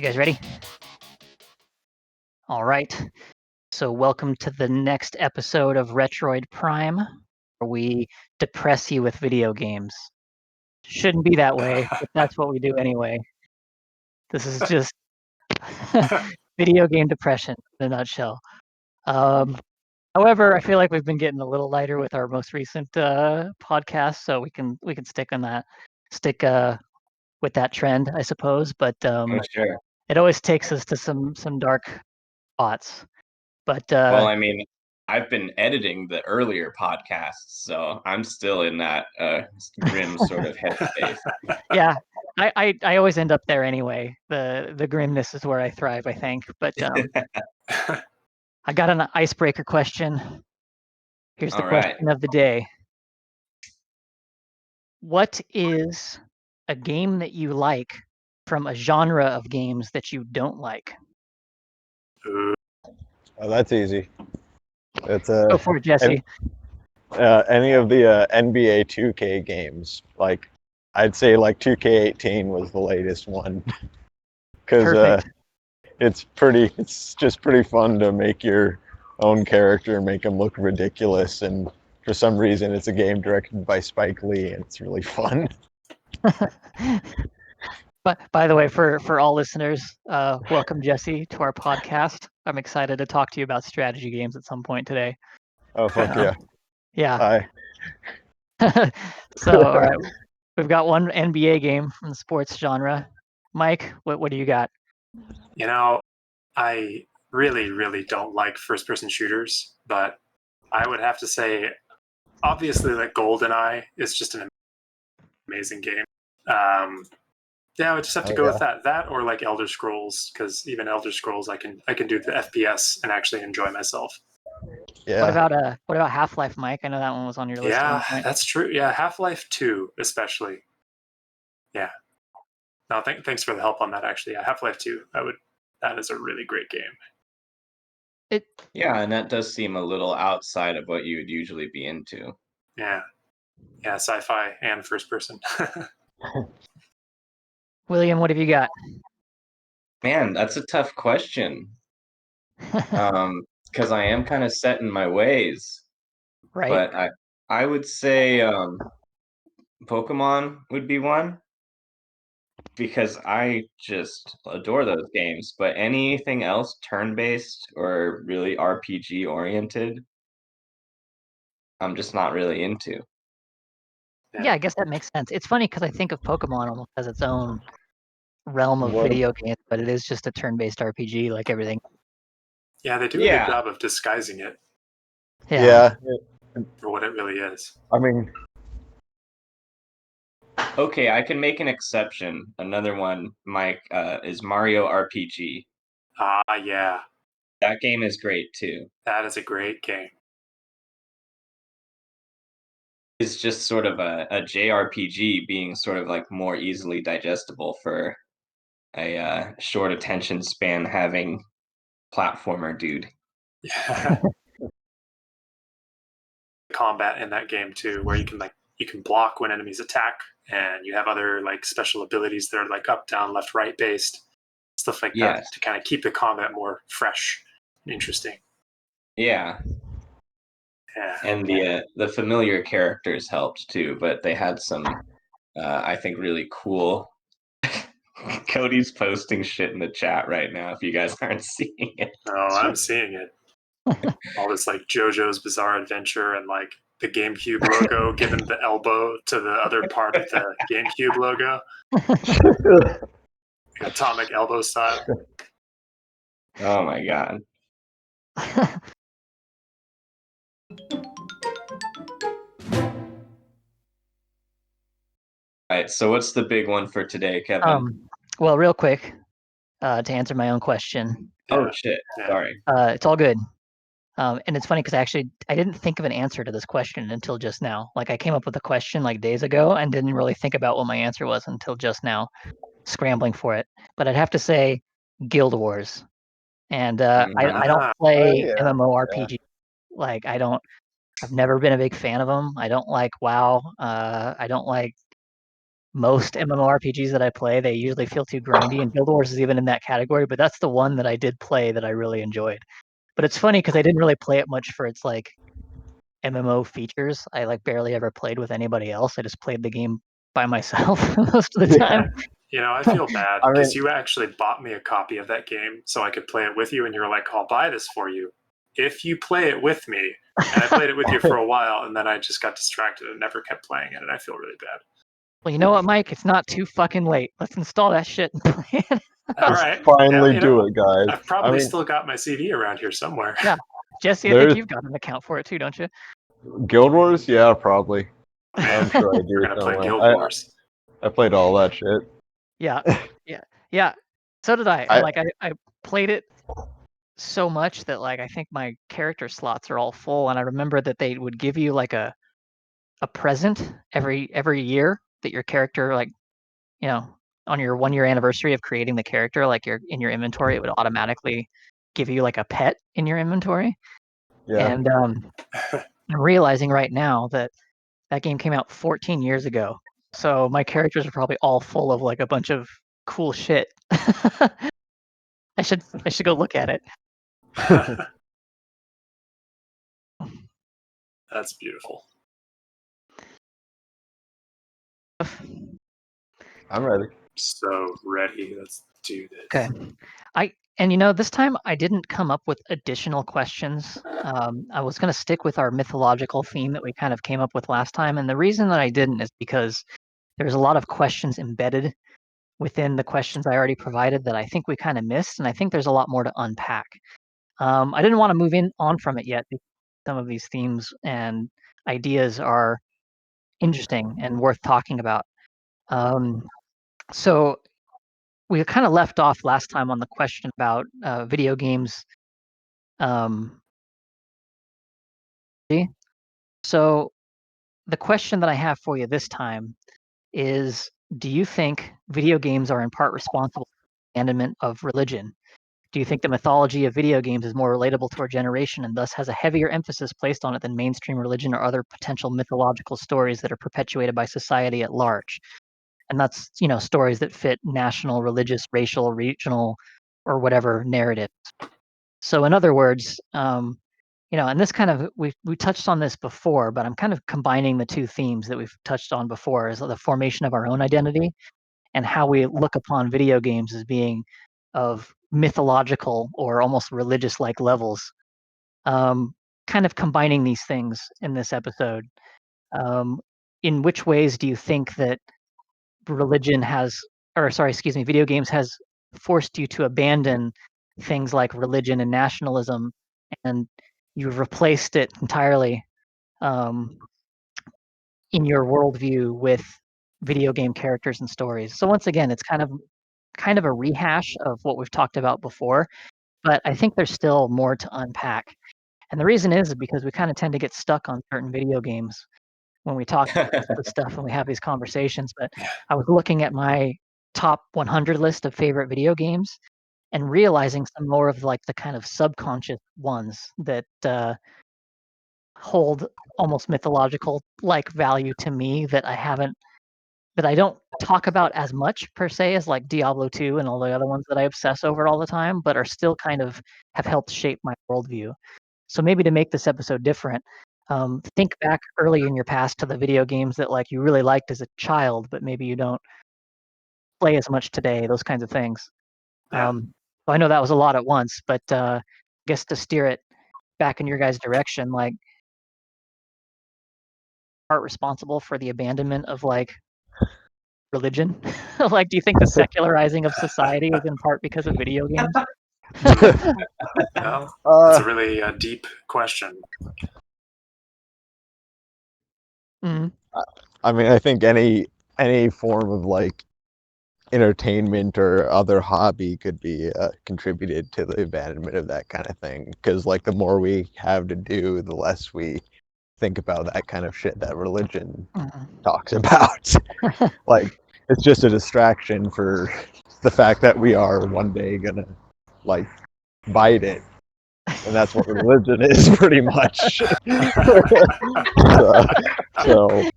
guys ready? All right. So welcome to the next episode of Retroid Prime, where we depress you with video games. Shouldn't be that way, but that's what we do anyway. This is just video game depression in a nutshell. However, I feel like we've been getting a little lighter with our most recent podcast, so we can stick with that trend, I suppose. But Sure. it always takes us to some dark spots. But Well, I mean, I've been editing the earlier podcasts, so I'm still in that grim sort of headspace. Yeah, I always end up there anyway. The grimness is where I thrive, I think. But I got an icebreaker question. Here's the All right. question of the day. What is a game that you like from a genre of games that you don't like? Oh, that's easy. It's Go for it, Jesse. any of the NBA 2K games. Like, I'd say like 2K18 was the latest one because it's just pretty fun to make your own character, make them look ridiculous, and for some reason it's a game directed by Spike Lee, and it's really fun. But by the way, for all listeners, welcome Jesse to our podcast. I'm excited to talk to you about strategy games at some point today. Oh, fuck yeah. Yeah. Hi. So, all right, we've got one NBA game from the sports genre. Mike, what do you got? You know, I really, really don't like first-person shooters, but I would have to say, obviously, that GoldenEye is just an amazing game. Yeah, I would just have to go with that. That or like Elder Scrolls, because even Elder Scrolls, I can do the FPS and actually enjoy myself. Yeah. What about Half-Life, Mike? I know that one was on your list. Yeah, that's true. Yeah, Half-Life 2 especially. Yeah. No, thanks for the help on that. Actually, yeah, Half-Life 2. That is a really great game. Yeah, and that does seem a little outside of what you would usually be into. Yeah, sci-fi and first person. William, what have you got? Man, that's a tough question. Because I am kind of set in my ways. Right. But I would say Pokemon would be one. Because I just adore those games, but anything else turn-based or really RPG oriented, I'm just not really into. Yeah, I guess that makes sense. It's funny because I think of Pokemon almost as its own realm of video games, but it is just a turn-based RPG like everything. Yeah, they do a good job of disguising it. Yeah. For what it really is. I mean, okay, I can make an exception. Another one, Mike, is Mario RPG. Yeah. That game is great too. That is a great game. It's just sort of a JRPG being sort of like more easily digestible for a short attention span having platformer dude. Yeah. Combat in that game too, where you can block when enemies attack, and you have other like special abilities that are like up, down, left, right based, stuff like that to kind of keep the combat more fresh and interesting. Yeah. Yeah. And the familiar characters helped too, but they had some I think really cool Cody's posting shit in the chat right now if you guys aren't seeing it. Oh, I'm seeing it. All this like JoJo's Bizarre Adventure and like the GameCube logo given the elbow to the other part of the GameCube logo. Atomic elbow style. Oh my god. All right, so what's the big one for today, Kevin? Well, real quick, to answer my own question. Oh shit! Sorry. It's all good. And it's funny because I didn't think of an answer to this question until just now. Like I came up with a question like days ago and didn't really think about what my answer was until just now, scrambling for it. But I'd have to say Guild Wars. And I don't play MMORPG. Like I've never been a big fan of them. I don't like WoW. I don't like most MMORPGs that I play, they usually feel too grindy, and Guild Wars is even in that category, but that's the one that I did play that I really enjoyed. But it's funny because I didn't really play it much for its like MMO features. I like barely ever played with anybody else. I just played the game by myself most of the time. You know, I feel bad I because mean- you actually bought me a copy of that game so I could play it with you, and you were like, I'll buy this for you if you play it with me. And I played it with you for a while, and then I just got distracted and never kept playing it, and I feel really bad. Well, you know what, Mike? It's not too fucking late. Let's install that shit and play it. All right. Finally you do know, it, guys. I've probably I mean, still got my CD around here somewhere. Yeah. Jesse, I There's- think you've got an account for it too, don't you? Guild Wars? Yeah, probably. I'm sure I do. We're gonna play somewhere. Guild Wars. I played all that shit. Yeah. Yeah. So did I. And, like I played it so much that like I think my character slots are all full, and I remember that they would give you like a present every year that your character, like, you know, on your 1 year anniversary of creating the character, like in your inventory, it would automatically give you like a pet in your inventory. Yeah. And I'm realizing right now that game came out 14 years ago. So my characters are probably all full of like a bunch of cool shit. I should go look at it. That's beautiful. I'm ready. So ready. Let's do this. Okay. And this time I didn't come up with additional questions. I was going to stick with our mythological theme that we kind of came up with last time. And the reason that I didn't is because there's a lot of questions embedded within the questions I already provided that I think we kind of missed. And I think there's a lot more to unpack. I didn't want to move on from it yet because some of these themes and ideas are interesting and worth talking about. So we kind of left off last time on the question about video games. So the question that I have for you this time is, do you think video games are in part responsible for the abandonment of religion? Do you think the mythology of video games is more relatable to our generation and thus has a heavier emphasis placed on it than mainstream religion or other potential mythological stories that are perpetuated by society at large? And that's, stories that fit national, religious, racial, regional, or whatever narrative. So in other words, and this kind of, we touched on this before, but I'm kind of combining the two themes that we've touched on before, is the formation of our own identity and how we look upon video games as being of mythological or almost religious-like levels. Kind of combining these things in this episode. In which ways do you think that video games has forced you to abandon things like religion and nationalism, and you've replaced it entirely in your worldview with video game characters and stories? So once again, it's kind of a rehash of what we've talked about before, but I think there's still more to unpack. And the reason is because we kind of tend to get stuck on certain video games when we talk about this stuff and we have these conversations. But I was looking at my top 100 list of favorite video games and realizing some more of like the kind of subconscious ones that hold almost mythological like value to me that I don't talk about as much per se as like Diablo 2 and all the other ones that I obsess over all the time, but are still kind of have helped shape my worldview. So maybe to make this episode different, think back early in your past to the video games that like you really liked as a child, but maybe you don't play as much today, those kinds of things. Yeah. So I know that was a lot at once, but I guess to steer it back in your guys' direction, like, are responsible for the abandonment of like religion? Like, do you think the secularizing of society is in part because of video games? Well, it's a really deep question. Mhm. I mean, I think any form of like entertainment or other hobby could be contributed to the abandonment of that kind of thing. Because like the more we have to do, the less we think about that kind of shit that religion talks about. Like it's just a distraction for the fact that we are one day gonna like bite it. And that's what religion is, pretty much. So,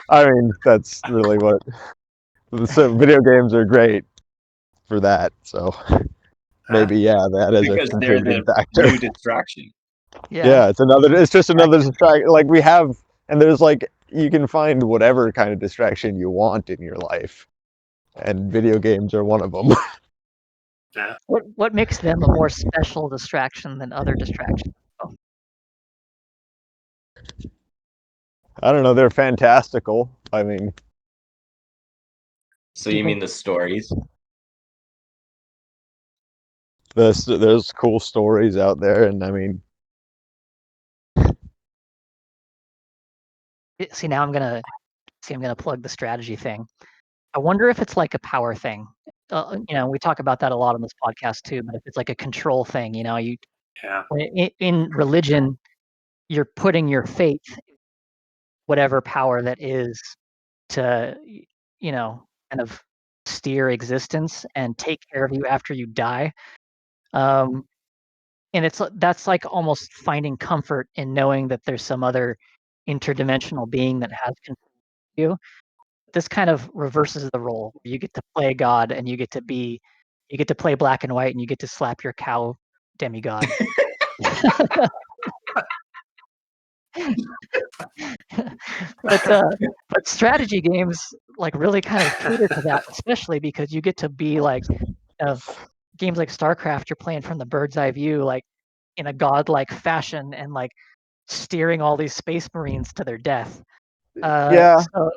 I mean, that's really what So video games are great for that. So maybe that is a because they're contributing the factor. new distraction. Yeah, it's just another distraction. Like we have, and there's like you can find whatever kind of distraction you want in your life, and video games are one of them. Yeah. What makes them a more special distraction than other distractions? Oh, I don't know, they're fantastical. I mean, So do you you mean think the stories? there's cool stories out there, and I mean, see now I'm gonna plug the strategy thing. I wonder if it's like a power thing. We talk about that a lot on this podcast too, but if it's like a control thing, you Yeah. in religion, you're putting your faith, whatever power that is, to kind of steer existence and take care of you after you die. Um, and that's like almost finding comfort in knowing that there's some other interdimensional being that has control of you. This kind of reverses the role. You get to play God and you get to play black and white and you get to slap your cow demigod. but strategy games like really kind of cater to that, especially because you get to be like uh, games like StarCraft. You're playing from the bird's eye view, like in a godlike fashion, and like steering all these space marines to their death. yeah, So,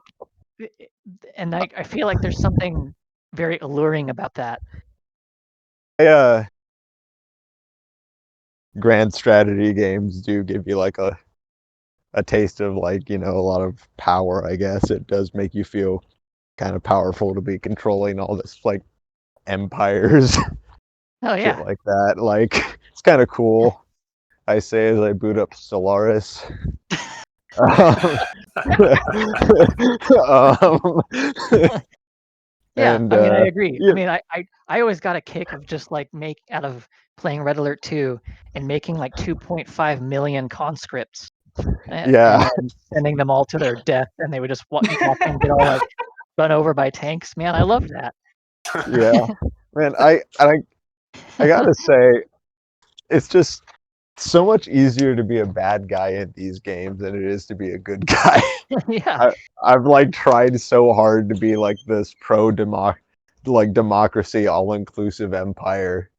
and I feel like there's something very alluring about that. grand strategy games do give you like a taste of like a lot of power. I guess it does make you feel kind of powerful to be controlling all this like empires, Oh shit yeah, like that. Like it's kind of cool. I say as I boot up Stellaris. um, yeah. and I mean, I agree. I yeah, mean, I always got a kick of just like make out of playing Red Alert 2 and making like 2.5 million conscripts and yeah, then sending them all to their death, and they would just watch them get all like run over by tanks. Man, I love that. yeah. Man, I gotta say, it's just so much easier to be a bad guy in these games than it is to be a good guy. Yeah. I've like tried so hard to be like this democracy, all-inclusive empire,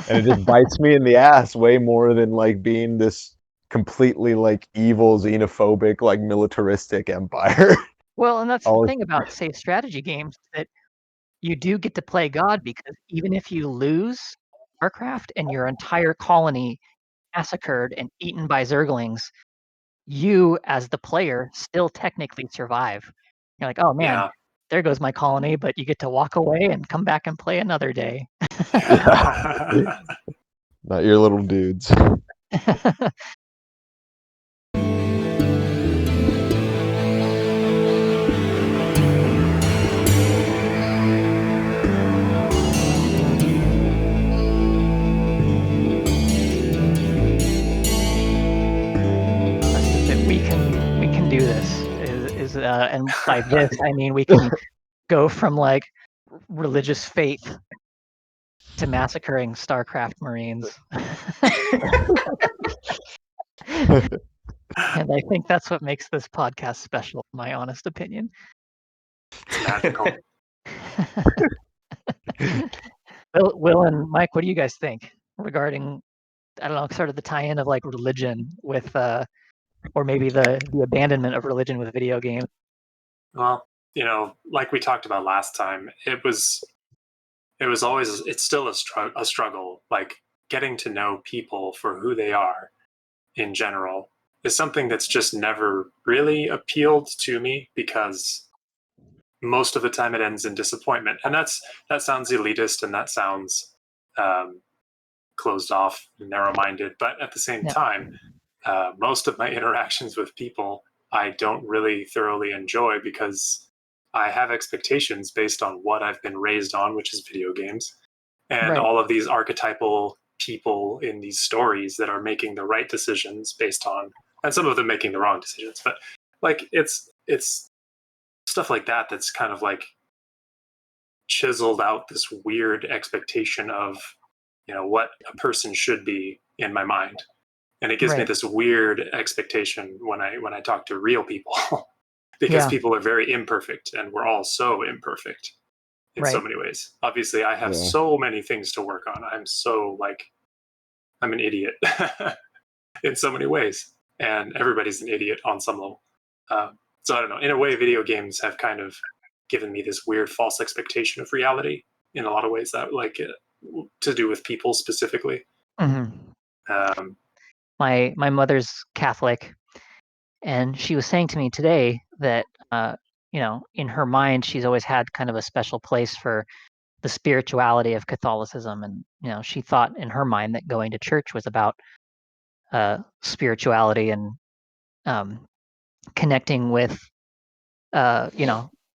and it just bites me in the ass way more than like being this completely like evil, xenophobic, like militaristic empire. Well, and that's the Always, thing about, say, strategy games, that you do get to play God, because even if you lose StarCraft and your entire colony massacred and eaten by Zerglings, you as the player still technically survive. You're like, oh man, Yeah. there goes my colony, but you get to walk away and come back and play another day. yeah, not your little dudes. We can do this. And by this I mean we can go from like religious faith to massacring StarCraft Marines. And I think that's what makes this podcast special, in my honest opinion. It's magical. Will and Mike, what do you guys think regarding, I don't know, sort of the tie-in of like religion with, or maybe the abandonment of religion with video games? Well, like we talked about last time, it's still a struggle. Like getting to know people for who they are in general is something that's just never really appealed to me, because most of the time it ends in disappointment. And that sounds elitist, and that sounds closed off and narrow-minded. But at the same Yeah. time, most of my interactions with people I don't really thoroughly enjoy, because I have expectations based on what I've been raised on, which is video games, and Right. all of these archetypal people in these stories that are making the right decisions based on, and some of them making the wrong decisions. But like it's stuff like that that's kind of like chiseled out this weird expectation of, what a person should be in my mind. And it gives me this weird expectation when I talk to real people because people are very imperfect and we're all so imperfect in so many ways. Obviously, I have so many things to work on. I'm an idiot in so many ways, and everybody's an idiot on some level. So I don't know. In a way, video games have kind of given me this weird false expectation of reality in a lot of ways that to do with people specifically. Mm-hmm. My mother's Catholic, and she was saying to me today that in her mind she's always had kind of a special place for the spirituality of Catholicism, and she thought in her mind that going to church was about spirituality and connecting with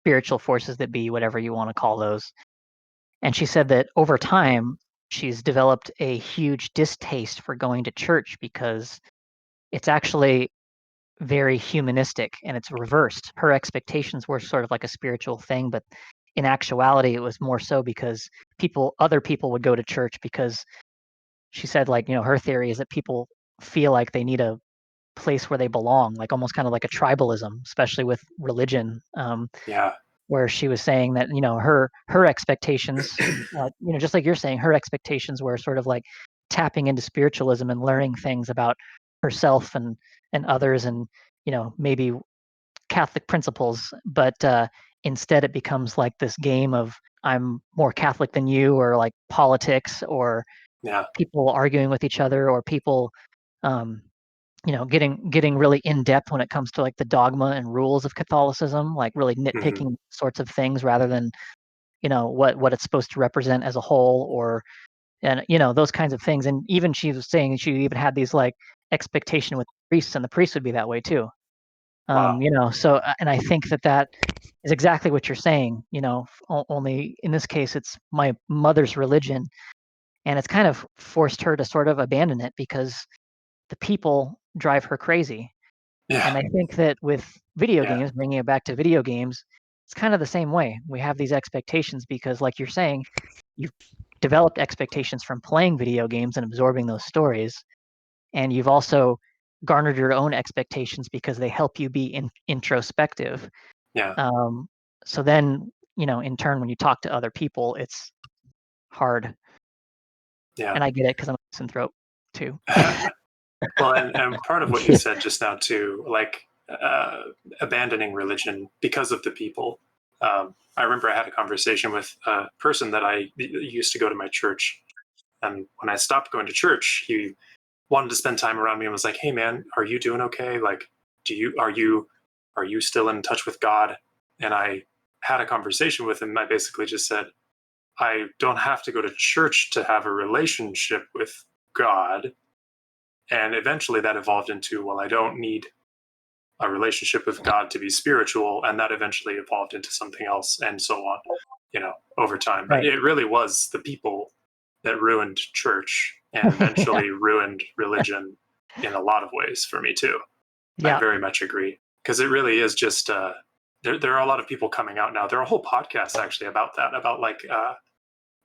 spiritual forces that be, whatever you want to call those. And she said that over time she's developed a huge distaste for going to church because it's actually very humanistic and it's reversed. Her expectations were sort of like a spiritual thing, but in actuality it was more so because other people would go to church because she said, like, her theory is that people feel like they need a place where they belong, like almost kind of like a tribalism, especially with religion. Where she was saying that her expectations, just like you're saying, her expectations were sort of like tapping into spiritualism and learning things about herself and others, and maybe Catholic principles, but instead it becomes like this game of I'm more Catholic than you, or like politics, or people arguing with each other, or people getting really in depth when it comes to like the dogma and rules of Catholicism, like really nitpicking sorts of things rather than what it's supposed to represent as a whole, or those kinds of things. And even she was saying she even had these like expectation with priests, and the priests would be that way too. So and I think that is exactly what you're saying. Only in this case it's my mother's religion, and it's kind of forced her to sort of abandon it because the people drive her crazy. And I think that with video games, bringing it back to video games, it's kind of the same way. We have these expectations because, like you're saying, you've developed expectations from playing video games and absorbing those stories, and you've also garnered your own expectations because they help you be introspective. So then, in turn, when you talk to other people, it's hard. And I get it because I'm a misanthrope too. Well, and part of what you said just now too, like abandoning religion because of the people. I remember I had a conversation with a person that I used to go to my church, and when I stopped going to church, he wanted to spend time around me and was like, "Hey, man, are you doing okay? Like, are you still in touch with God?" And I had a conversation with him. I basically just said, "I don't have to go to church to have a relationship with God." And eventually that evolved into, well, I don't need a relationship with God to be spiritual. And that eventually evolved into something else, and so on, over time. But it really was the people that ruined church and eventually ruined religion in a lot of ways for me too. I very much agree. Because it really is just, there are a lot of people coming out now. There are whole podcasts actually about that, about like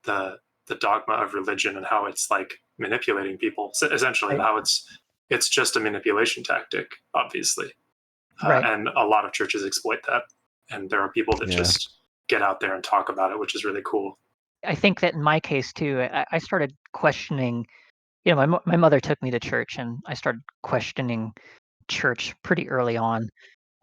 the dogma of religion and how it's like manipulating people, essentially, and how it's just a manipulation tactic, obviously. And a lot of churches exploit that. And there are people that just get out there and talk about it, which is really cool. I think that in my case too, I started questioning, my mother took me to church, and I started questioning church pretty early on.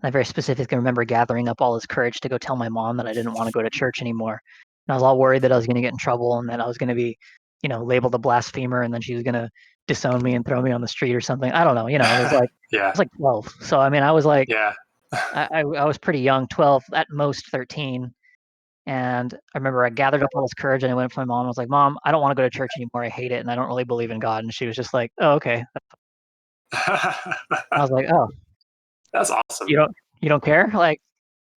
I very specifically remember gathering up all this courage to go tell my mom that I didn't want to go to church anymore. And I was all worried that I was going to get in trouble and that I was going to be, labeled a blasphemer, and then she was going to disown me and throw me on the street or something. I don't know. It was like, I was like 12. So, I mean, I was like, I was pretty young, 12, at most 13. And I remember I gathered up all this courage and I went up to my mom and was like, "Mom, I don't want to go to church anymore. I hate it. And I don't really believe in God." And she was just like, "Oh, okay." I was like, "Oh, that's awesome. You don't care?" Like,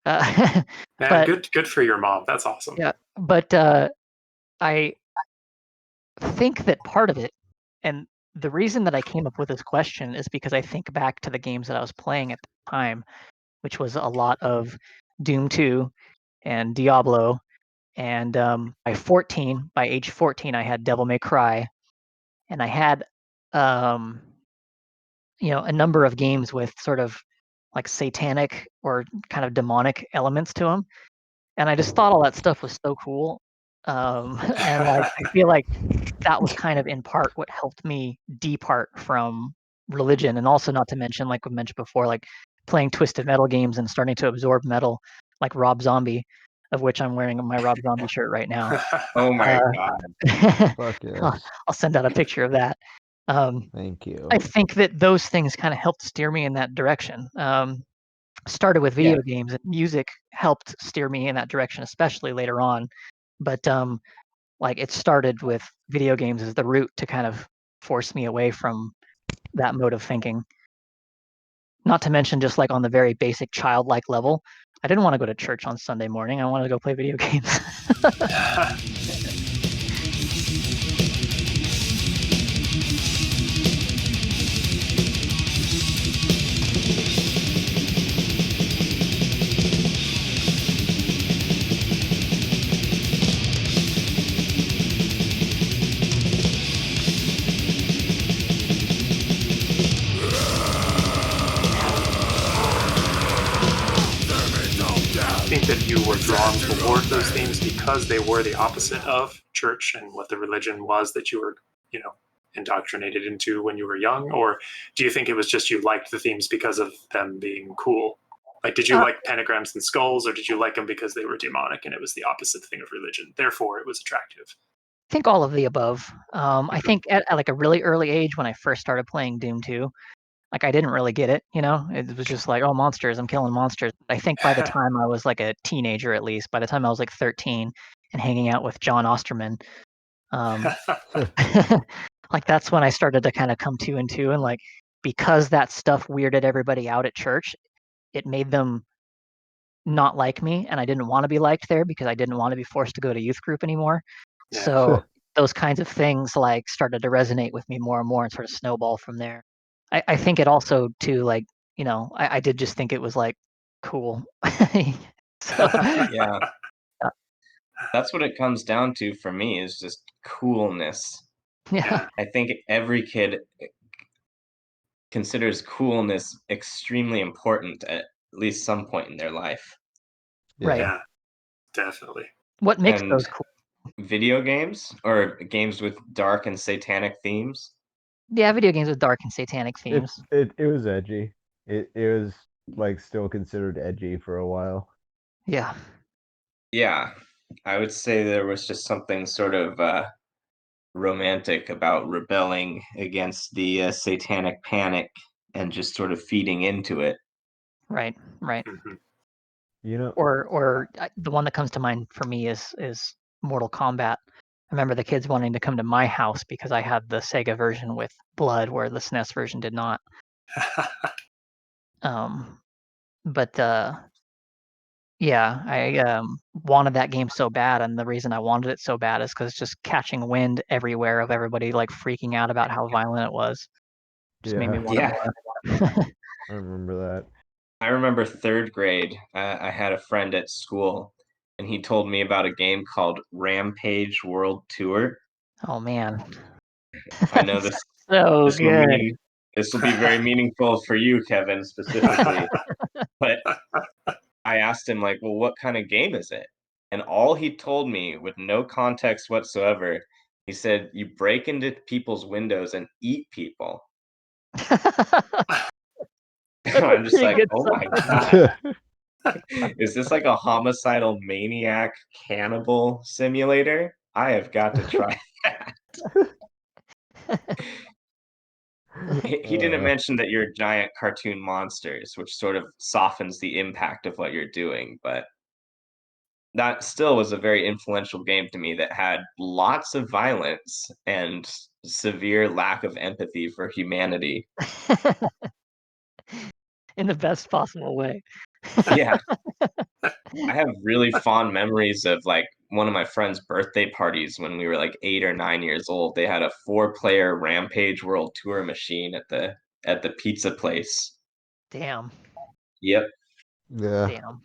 man, but, good for your mom. That's awesome. Yeah. But I think that part of it, and the reason that I came up with this question is because I think back to the games that I was playing at the time, which was a lot of Doom 2 and Diablo And by age 14, I had Devil May Cry, and I had a number of games with sort of like satanic or kind of demonic elements to them, and I just thought all that stuff was so cool. And like I feel like that was kind of in part what helped me depart from religion, and also not to mention, like we mentioned before, like playing Twisted Metal games and starting to absorb metal, like Rob Zombie, of which I'm wearing my Rob Zombie shirt right now. Oh my God. Fuck yes. I'll send out a picture of that. Thank you. I think that those things kind of helped steer me in that direction. Started with video games, and music helped steer me in that direction, especially later on. But like it started with video games as the route to kind of force me away from that mode of thinking. Not to mention, just like on the very basic childlike level, I didn't want to go to church on Sunday morning. I wanted to go play video games. I think that you were drawn toward those themes because they were the opposite of church and what the religion was that you were, indoctrinated into when you were young? Or do you think it was just you liked the themes because of them being cool? Like, did you like pentagrams and skulls, or did you like them because they were demonic and it was the opposite thing of religion? Therefore, it was attractive. I think all of the above. I think at like a really early age, when I first started playing Doom 2, like I didn't really get it, it was just like, oh, monsters, I'm killing monsters. I think by the time I was like a teenager, at least by the time I was like 13 and hanging out with John Osterman, like that's when I started to kind of come two and two, and like because that stuff weirded everybody out at church, it made them not like me, and I didn't want to be liked there because I didn't want to be forced to go to youth group anymore. Yeah. So those kinds of things like started to resonate with me more and more and sort of snowball from there. I think it also too, like, I did just think it was like cool. So Yeah. That's what it comes down to for me, is just coolness. yeah. I think every kid considers coolness extremely important at least some point in their life. Right. Yeah, definitely. What makes And those cool? video games or games with dark and satanic themes? Yeah, video games with dark and satanic themes. It was edgy. It was like still considered edgy for a while. Yeah. Yeah, I would say there was just something sort of romantic about rebelling against the satanic panic and just sort of feeding into it. Right. Mm-hmm. Or the one that comes to mind for me is Mortal Kombat. I remember the kids wanting to come to my house because I had the Sega version with blood, where the SNES version did not. But yeah, I wanted that game so bad, and the reason I wanted it so bad is because it's just catching wind everywhere of everybody like freaking out about how violent it was. Just made me want it more. I remember that. I remember third grade, I had a friend at school, and he told me about a game called Rampage World Tour. Oh man, I know this so this good. this will be very meaningful for you, Kevin, specifically. But I asked him, like, well, what kind of game is it? And all he told me, with no context whatsoever, he said, you break into people's windows and eat people. I'm just like, oh my God. Is this like a homicidal maniac cannibal simulator? I have got to try that. He didn't mention that you're giant cartoon monsters, which sort of softens the impact of what you're doing, but that still was a very influential game to me that had lots of violence and severe lack of empathy for humanity. In the best possible way. Yeah. I have really fond memories of like one of my friend's birthday parties when we were like 8 or 9 years old. They had a 4-player Rampage World Tour machine at the pizza place. Damn. Yep. Yeah. Damn.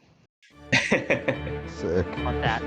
Sick. Want that.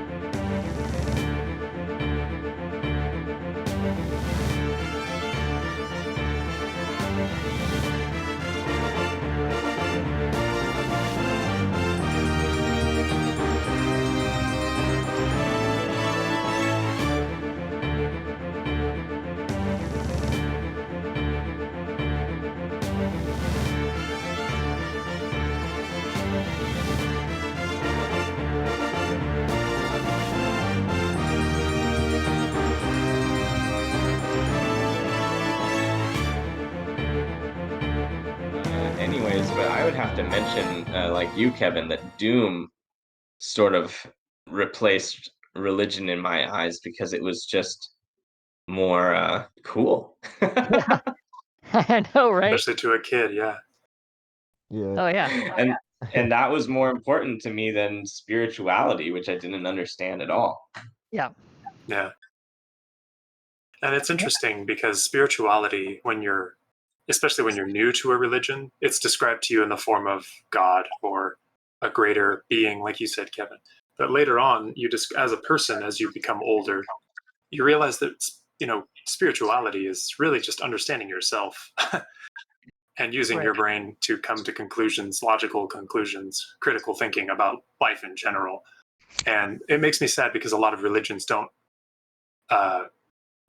anyways, but I would have to mention, like you, Kevin, that Doom sort of replaced religion in my eyes because it was just more cool. Yeah, I know, right? Especially to a kid, yeah. Yeah. Oh yeah, And that was more important to me than spirituality, which I didn't understand at all. yeah, Yeah. And it's interesting because spirituality, especially when you're new to a religion, it's described to you in the form of God or a greater being, like you said, Kevin. But later on, as a person, as you become older, you realize that spirituality is really just understanding yourself and using right, your brain to come to conclusions, logical conclusions, critical thinking about life in general. And it makes me sad because a lot of religions don't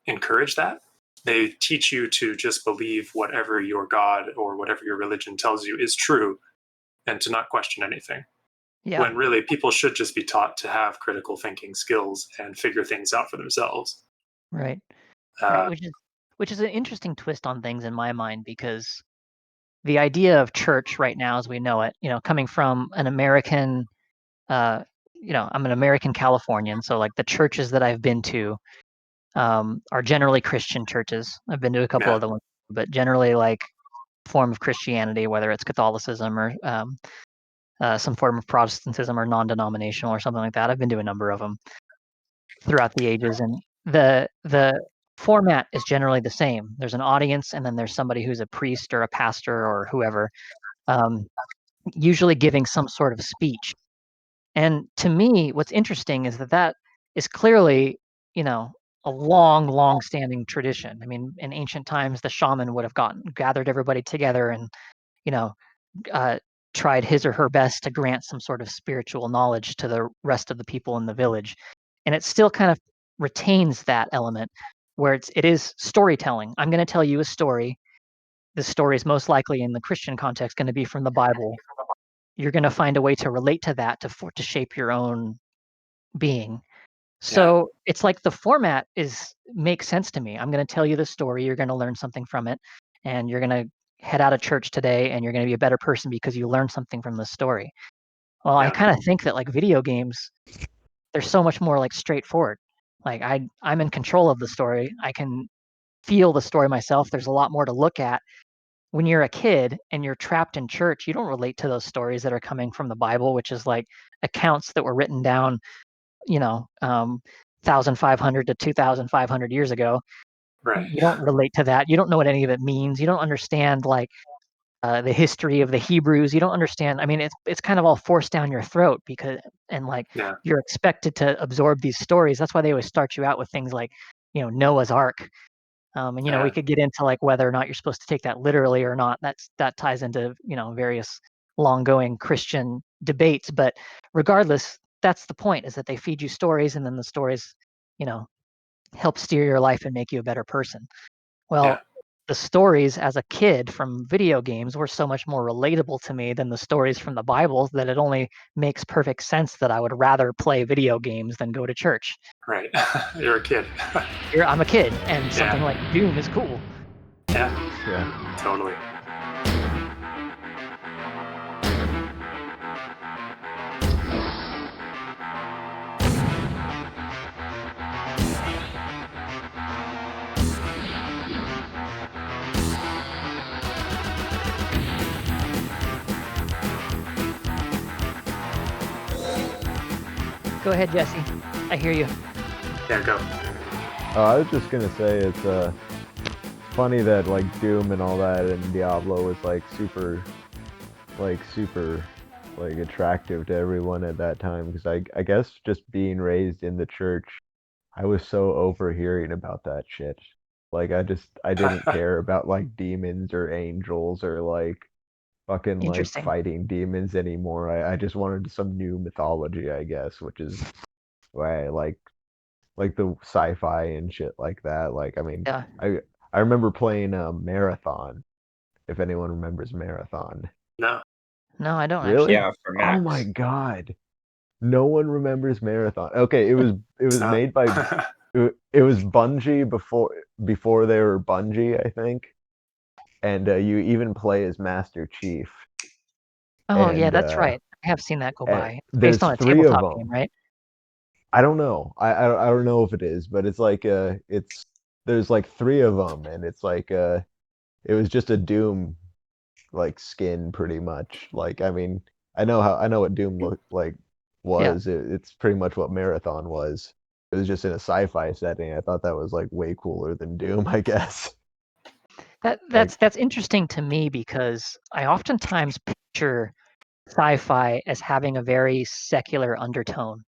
encourage that. They teach you to just believe whatever your God or whatever your religion tells you is true and to not question anything. yeah, When really people should just be taught to have critical thinking skills and figure things out for themselves. right, right. Uh, Which is an interesting twist on things in my mind because the idea of church right now, as we know it, coming from an American, I'm an American Californian, so like the churches that I've been to are generally Christian churches. I've been to a couple yeah, other ones, but generally like form of Christianity, whether it's Catholicism or some form of Protestantism or non-denominational or something like that. I've been to a number of them throughout the ages, and the format is generally the same. There's an audience, and then there's somebody who's a priest or a pastor or whoever, um, usually giving some sort of speech. And to me, what's interesting is that is clearly, a long standing tradition. I mean, in ancient times, the shaman would have gathered everybody together and, you know, uh, tried his or her best to grant some sort of spiritual knowledge to the rest of the people in the village. And it still kind of retains that element where it is storytelling. I'm going to tell you a story. The story is most likely in the Christian context going to be from the Bible. You're going to find a way to relate to that to shape your own being. yeah, So it's like the format makes sense to me. I'm going to tell you the story. You're going to learn something from it, and you're going to head out of church today, and you're going to be a better person because you learned something from the story. Well, I yeah, kind of think that like video games, they're so much more like straightforward. Like I'm in control of the story. I can feel the story myself. There's a lot more to look at. When you're a kid and you're trapped in church, you don't relate to those stories that are coming from the Bible, which is like accounts that were written down, 1,500 to 2,500 years ago. right. You don't relate to that. You don't know what any of it means. You don't understand like the history of the Hebrews. You don't understand. I mean, it's kind of all forced down your throat and like Yeah, you're expected to absorb these stories. That's why they always start you out with things like, Noah's Ark. And we yeah, could get into like whether or not you're supposed to take that literally or not. That ties into various long-going Christian debates. But regardless, that's the point: is that they feed you stories, and then the stories, you know, help steer your life and make you a better person. yeah, Well, the stories as a kid from video games were so much more relatable to me than the stories from the Bible that it only makes perfect sense that I would rather play video games than go to church. right. You're a kid. Here, I'm a kid, and something Yeah, like Doom is cool. yeah, Yeah. totally. Go ahead, Jesse. I hear you. Yeah, go. I was just gonna say it's funny that like Doom and all that and Diablo was like super like attractive to everyone at that time because I guess just being raised in the church, I was so overhearing about that shit. Like I didn't care about like demons or angels or like fucking like Interesting. fighting demons anymore. I just wanted some new mythology, I guess, which is why I like the sci-fi and shit like that. Like I mean, Yeah. I remember playing Marathon, if anyone remembers Marathon. No. No, I don't Really? actually. Yeah, for Oh my Max. God. No one remembers Marathon. Okay, it was Sound. made by it was Bungie before they were Bungie, I think. and you even play as Master Chief. Oh yeah, And that's right. I have seen that go and by. It's based there's on a 3 of tabletop them. game, right? I don't know. I don't know if it is, but it's like there's like 3 of them, and it's like it was just a Doom like skin pretty much. Like I mean, I know what Doom looked like Yeah. was. It's pretty much what Marathon was. It was just in a sci-fi setting. I thought that was like way cooler than Doom, I guess. That's interesting to me because I oftentimes picture sci-fi as having a very secular undertone,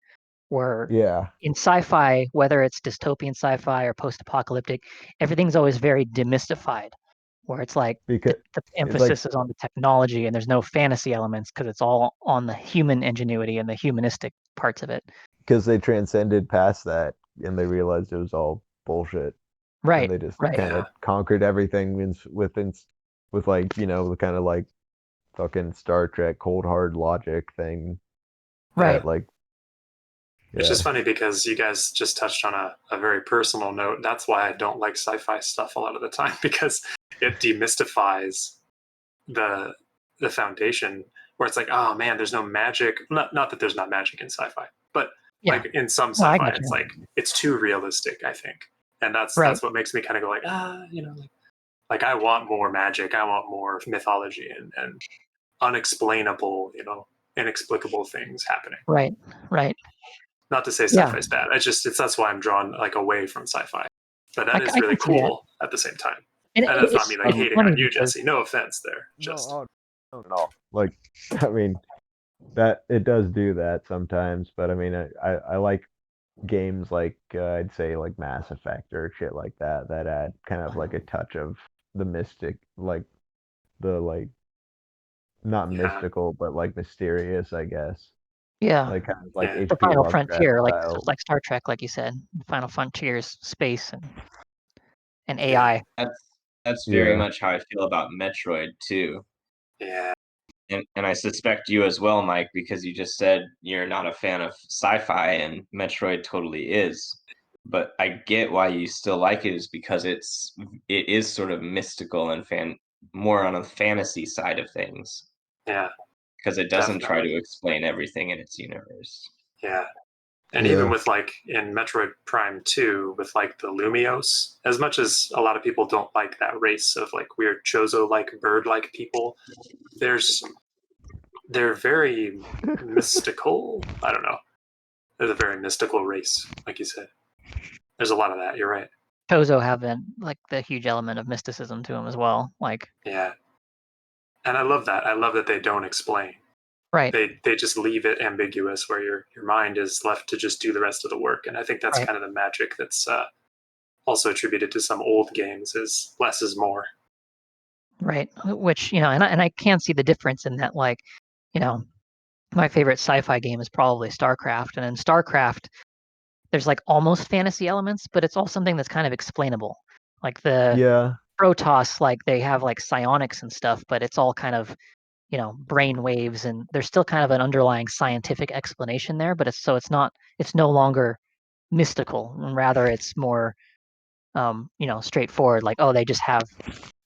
where Yeah, in sci-fi, whether it's dystopian sci-fi or post-apocalyptic, everything's always very demystified, where it's like because the it's like emphasis is on the technology and there's no fantasy elements because it's all on the human ingenuity and the humanistic parts of it. because they transcended past that and they realized it was all bullshit, and Right, they just right, kind of conquered everything with like the kind of like fucking Star Trek cold hard logic thing right. that like It's yeah just funny because you guys just touched on a very personal note. That's why I don't like sci-fi stuff a lot of the time, because it demystifies the foundation, where it's like, oh man, there's no magic. Not that there's not magic in sci-fi, but Yeah. like in some No, I sci-fi, got it's you. like it's too realistic, I think. And that's Right, what makes me kind of go like, like I want more magic, I want more mythology and unexplainable, inexplicable things happening. right, right. Not to say Yeah, sci-fi is bad. That's why I'm drawn like away from sci-fi. But that is I really can see that. cool at the same time. And And that's not me like it's hating funny on you, because Jesse. No offense there. no, Just not at all. Like I mean that it does do that sometimes, but I mean I like games like I'd say like Mass Effect or shit like that that add kind of like a touch of the mystic, like the like not yeah, mystical but like mysterious, I guess. yeah, Like kind of like yeah, the H.P. final Lovecraft frontier, style. like Star Trek, like you said, final frontiers, space and yeah, AI. That's very Yeah. much how I feel about Metroid too. yeah, And I suspect you as well, Mike, because you just said you're not a fan of sci-fi, and Metroid totally is. But I get why you still like it, is because it is sort of mystical and more on the fantasy side of things, yeah, because it doesn't try definitely. to explain everything in its universe. Yeah. And even Yeah. with like in Metroid Prime 2, with like the Lumios, as much as a lot of people don't like that race of like weird Chozo like bird like people, they're very mystical. I don't know. There's a very mystical race, like you said. There's a lot of that. You're right. Chozo have like the huge element of mysticism to them as well. Like, Yeah. And I love that. I love that they don't explain. right, They just leave it ambiguous, where your mind is left to just do the rest of the work. And I think that's right, kind of the magic that's also attributed to some old games, is less is more. right. Which and I can see the difference in that. Like, you know, my favorite sci-fi game is probably StarCraft, and in StarCraft, there's like almost fantasy elements, but it's all something that's kind of explainable. Like the Yeah. Protoss, like they have like psionics and stuff, but it's all kind of brain waves, and there's still kind of an underlying scientific explanation there, but it's no longer mystical, and rather it's more straightforward, like, oh, they just have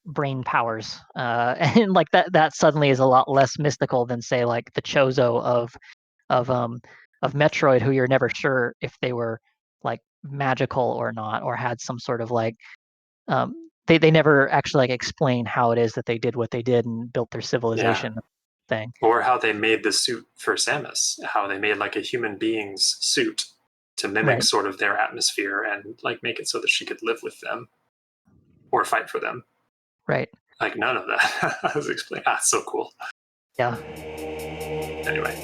brain powers, and like that suddenly is a lot less mystical than, say, like the Chozo of um of Metroid, who you're never sure if they were like magical or not, or had some sort of like they never actually like explain how it is that they did what they did and built their Yeah. civilization thing. Or how they made the suit for Samus, how they made like a human being's suit to mimic Right, sort of their atmosphere and like make it so that she could live with them or fight for them. right. Like none of that I was explaining. Ah, so cool. Yeah. Anyway,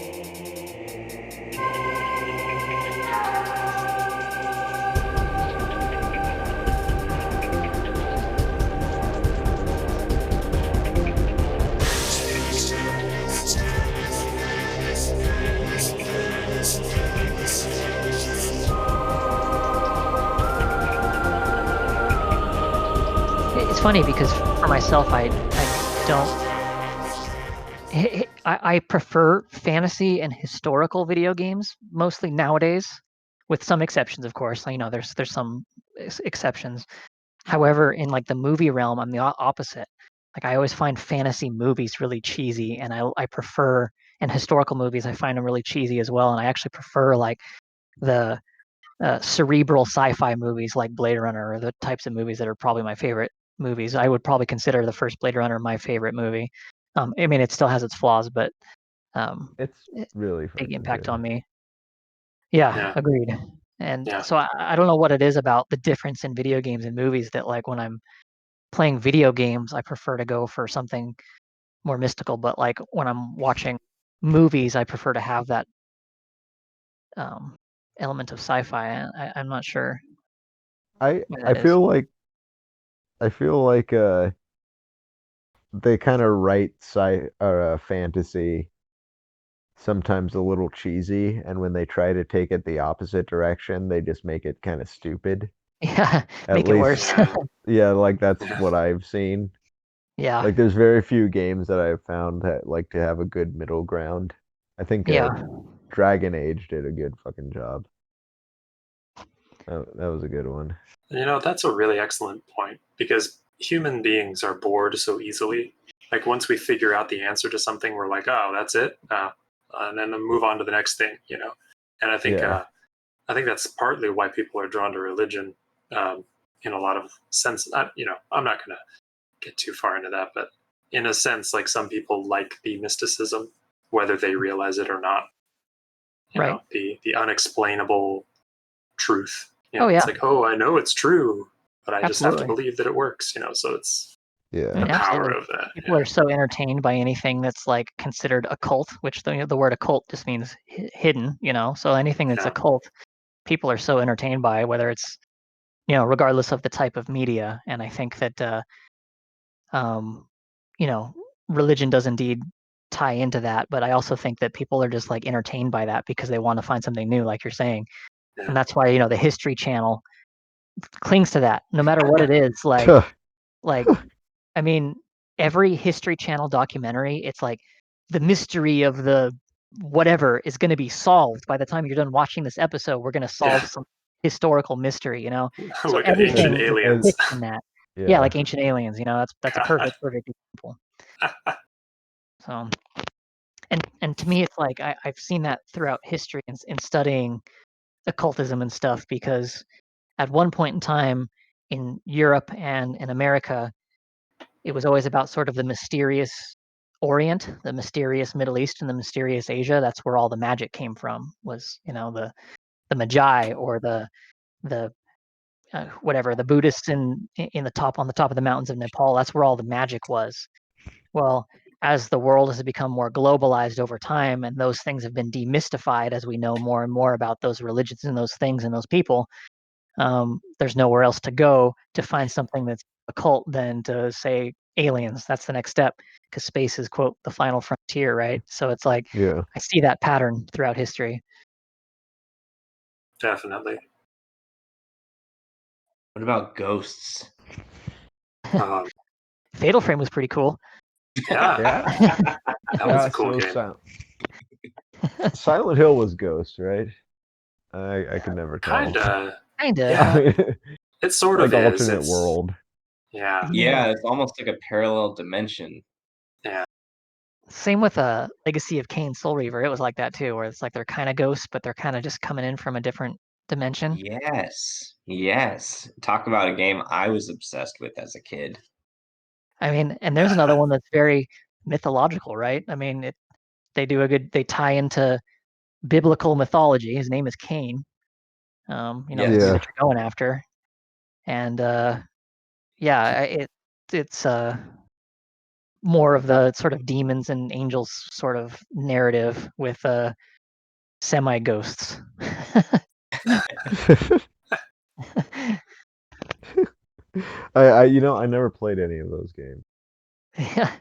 It's funny because for myself, I don't. I prefer fantasy and historical video games mostly nowadays, with some exceptions, of course. There's some exceptions. However, in like the movie realm, I'm the opposite. like I always find fantasy movies really cheesy, and I prefer, and historical movies I find them really cheesy as well, and I actually prefer like the cerebral sci-fi movies like Blade Runner, or the types of movies that are probably my favorite movies. I would probably consider the first Blade Runner my favorite movie. I mean, it still has its flaws, but It's really big fucking impact good. on me. Yeah, Yeah. agreed. And Yeah. so I don't know what it is about the difference in video games and movies that, like, when I'm playing video games, I prefer to go for something more mystical. But like when I'm watching movies, I prefer to have that element of sci-fi. I'm not sure I what I that is. feel like I feel like they kind of write fantasy sometimes a little cheesy, and when they try to take it the opposite direction, they just make it kind of stupid. Yeah, At make it least, worse. Yeah. yeah, like that's Yeah. what I've seen. Yeah, Like, there's very few games that I've found that like to have a good middle ground. I think yeah, Dragon Age did a good fucking job. That was a good one. That's a really excellent point, because human beings are bored so easily. Like once we figure out the answer to something, we're like, oh, that's it, and then move on to the next thing. And I think Yeah. I think that's partly why people are drawn to religion, in a lot of sense. I'm not going to get too far into that, but in a sense, like some people like the mysticism, whether they realize it or not. right. The unexplainable truth. Oh yeah, It's like, oh, I know it's true, but I just have to absolutely. believe that it works. So it's I Yeah. mean, the power absolutely. of that. People are so entertained by anything that's like considered occult, which the word occult just means hidden. So anything that's Yeah. occult, people are so entertained by, whether it's regardless of the type of media. And I think that you know, religion does indeed tie into that, but I also think that people are just like entertained by that because they want to find something new, like you're saying. Yeah. And that's why, the History Channel clings to that, no matter what it is. Like, I mean, every History Channel documentary, it's like the mystery of the whatever is going to be solved by the time you're done watching this episode. We're going to solve some historical mystery. So Look at ancient everything aliens. fits in that. Yeah, Yeah. like Ancient Aliens. That's a God. perfect example. So, and to me, it's like I've seen that throughout history in studying occultism and stuff, because at one point in time in Europe and in America, it was always about sort of the mysterious Orient, the mysterious Middle East, and the mysterious Asia. That's where all the magic came from. Was the Magi, or the whatever, the Buddhists on the top of the mountains of Nepal. That's where all the magic was. Well, as the world has become more globalized over time, and those things have been demystified as we know more and more about those religions and those things and those people, there's nowhere else to go to find something that's occult than to say aliens. That's the next step, because space is, quote, the final frontier, right? So it's like Yeah. I see that pattern throughout history. Definitely. What about ghosts? Um, Fatal Frame was pretty cool. yeah, Yeah. that was a cool game. Silent Hill was Ghost, right? I could never tell. Kinda. Kinda. Yeah. It sort like of is. alternate It's, world. Yeah. Yeah, it's almost like a parallel dimension. Yeah. Same with Legacy of Kain, Soul Reaver. It was like that too, where it's like they're kind of ghosts, but they're kind of just coming in from a different dimension. Yes. Talk about a game I was obsessed with as a kid. I mean, and there's another one that's very mythological, right? I mean, they tie into biblical mythology. His name is Cain. The thing Yes. Yeah. that you're going after, and it's more of the sort of demons and angels sort of narrative with semi ghosts. I never played any of those games. Yeah,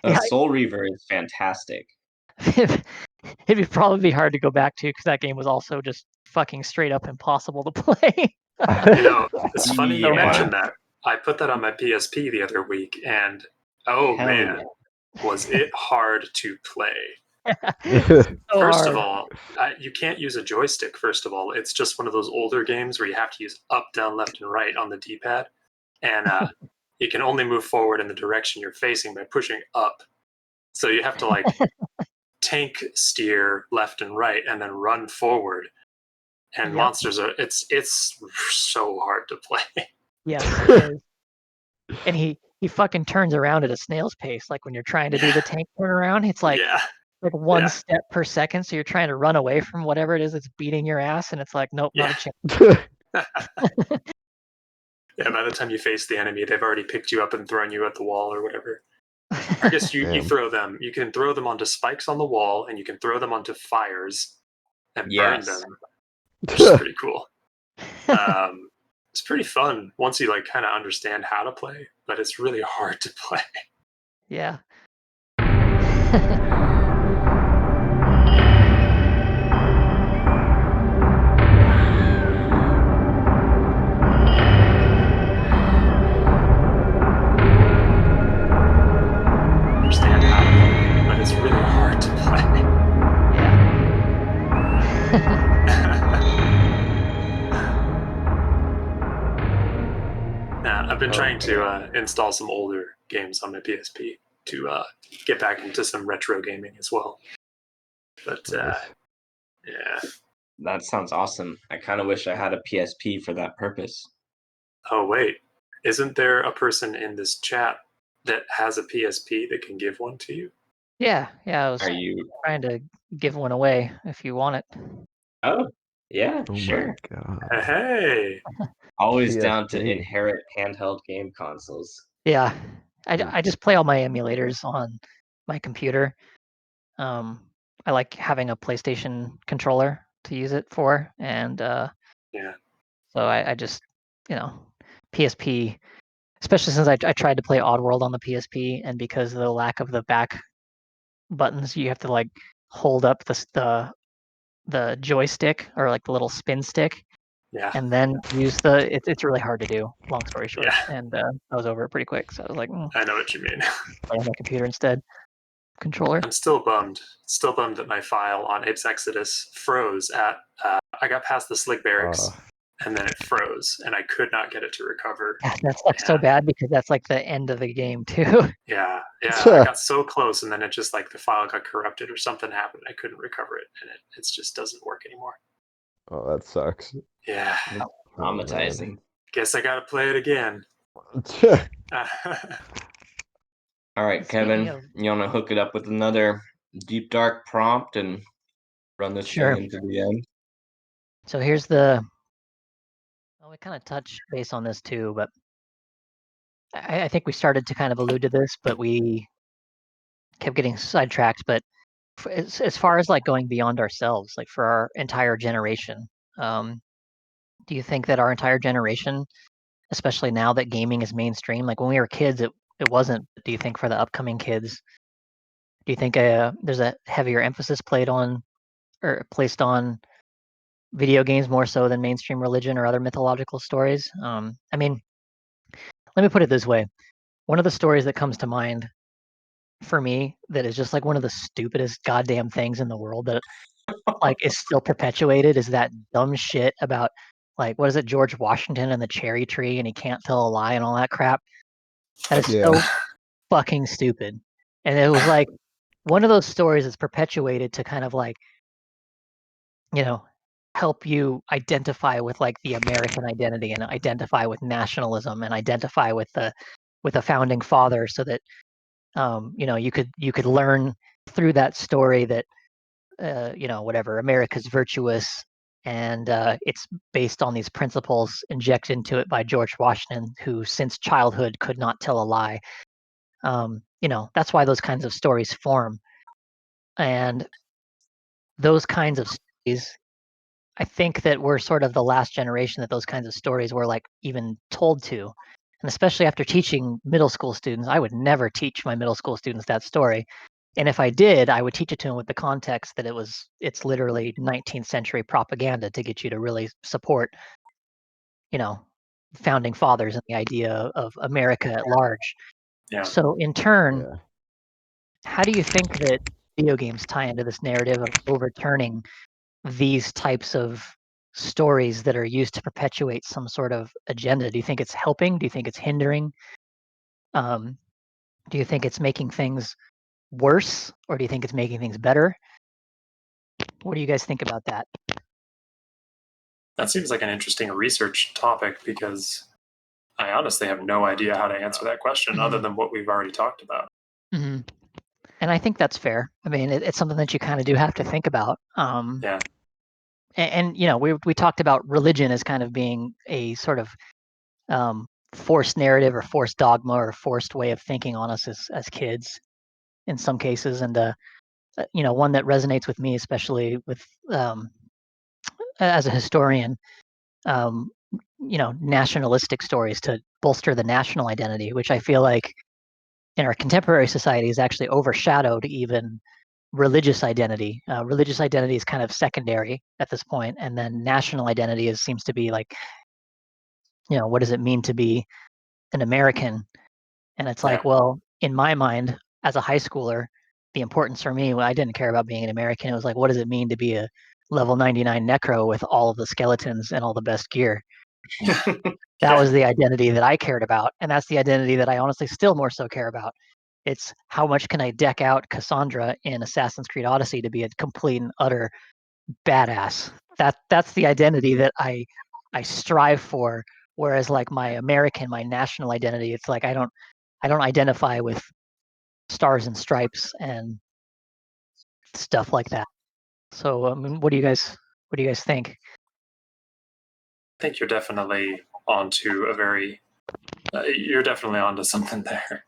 yeah. Soul Reaver is fantastic. It'd probably be hard to go back to, because that game was also just fucking straight up impossible to play. It's funny you Yeah. mentioned that. I put that on my PSP the other week, and oh Hell man, yeah. was it hard to play. So First hard. of all, you can't use a joystick. First of all, it's just one of those older games where you have to use up, down, left, and right on the D-pad. And you can only move forward in the direction you're facing by pushing up. So you have to like tank steer left and right and then run forward. And Yep. monsters are it's so hard to play. Yes, it is. And he fucking turns around at a snail's pace. Like when you're trying to do the tank turnaround, it's like Yeah. one step per second. So you're trying to run away from whatever it is that's beating your ass, and it's like, nope, not a chance. Yeah, by the time you face the enemy, they've already picked you up and thrown you at the wall or whatever. I guess you Damn. throw them. You can throw them onto spikes on the wall, and you can throw them onto fires and burn Yes. them, which is pretty cool. It's pretty fun once you like kind of understand how to play, but it's really hard to play. Yeah. Understand how to play, but it's really hard to play. Nah, I've been trying to install some older games on my PSP to get back into some retro gaming as well. But yeah. That sounds awesome. I kind of wish I had a PSP for that purpose. Oh wait, isn't there a person in this chat that has a PSP that can give one to you? Yeah, I was Are you? trying to give one away if you want it. Oh, yeah, Oh sure. my god. Hey, Always down to PSP. inherit handheld game consoles. Yeah, I just play all my emulators on my computer. I like having a PlayStation controller to use it for, and yeah, so I just, PSP, especially since I tried to play Oddworld on the PSP, and because of the lack of the back buttons, you have to like hold up the joystick or like the little spin stick, yeah, and then use it's really hard to do. Long story short, yeah. and I was over it pretty quick, so I was like, I know what you mean. play on my computer instead. Controller. I'm still bummed. Still bummed that my file on Apes Exodus froze at. I got past the Slick Barracks, and then it froze, and I could not get it to recover. That's like so bad because that's like the end of the game too. Yeah. I got so close, and then it just like the file got corrupted or something happened. I couldn't recover it, and it just doesn't work anymore. Oh, that sucks. Yeah. Traumatizing. Guess I gotta play it again. All right, Kevin, you want to hook it up with another deep dark prompt and run this Sure. thing into the end? So here's we kind of touched base on this too, but I think we started to kind of allude to this, but we kept getting sidetracked. But as far as like going beyond ourselves, like for our entire generation, do you think that our entire generation, especially now that gaming is mainstream, like when we were kids, it wasn't. Do you think for the upcoming kids, do you think there's a heavier emphasis placed on video games more so than mainstream religion or other mythological stories? I mean, let me put it this way. One of the stories that comes to mind for me that is just like one of the stupidest goddamn things in the world that like is still perpetuated is that dumb shit about like, what is it, George Washington and the cherry tree, and he can't tell a lie and all that crap. That is so fucking stupid. And it was like one of those stories that's perpetuated to kind of like, help you identify with like the American identity and identify with nationalism and identify with the founding father, so that you could learn through that story that whatever, America's virtuous, and it's based on these principles injected into it by George Washington, who since childhood could not tell a lie. That's why those kinds of stories form, and those kinds of stories, I think that we're sort of the last generation that those kinds of stories were like even told to. And especially after teaching middle school students, I would never teach my middle school students that story. And if I did, I would teach it to them with the context that it's literally 19th century propaganda to get you to really support, founding fathers and the idea of America at large. Yeah. So in turn, how do you think that video games tie into this narrative of overturning these types of stories that are used to perpetuate some sort of agenda? Do you think it's helping? Do you think it's hindering? Do you think it's making things worse, or do you think it's making things better? What do you guys think about that? That seems like an interesting research topic because I honestly have no idea how to answer that question other than what we've already talked about. Mm-hmm. And I think that's fair. I mean, it's something that you kind of do have to think about. Yeah. And you know, we talked about religion as kind of being a sort of forced narrative or forced dogma or forced way of thinking on us as kids in some cases. And you know, one that resonates with me, especially with as a historian, you know, nationalistic stories to bolster the national identity, which I feel like in our contemporary society is actually overshadowed even religious identity. Religious identity is kind of secondary at this point, and then national identity seems to be like, you know, what does it mean to be an American? And it's like, well, in my mind, as a high schooler, the importance for me, well, I didn't care about being an American. It was like, what does it mean to be a level 99 necro with all of the skeletons and all the best gear? That was the identity that I cared about, and that's the identity that I honestly still more so care about. It's how much can I deck out Cassandra in Assassin's Creed Odyssey to be a complete and utter badass. That's the identity that I strive for. Whereas like my American, my national identity, it's like I don't identify with stars and stripes and stuff like that. So I mean, what do you guys think? I think you're definitely onto a very you're definitely onto something there.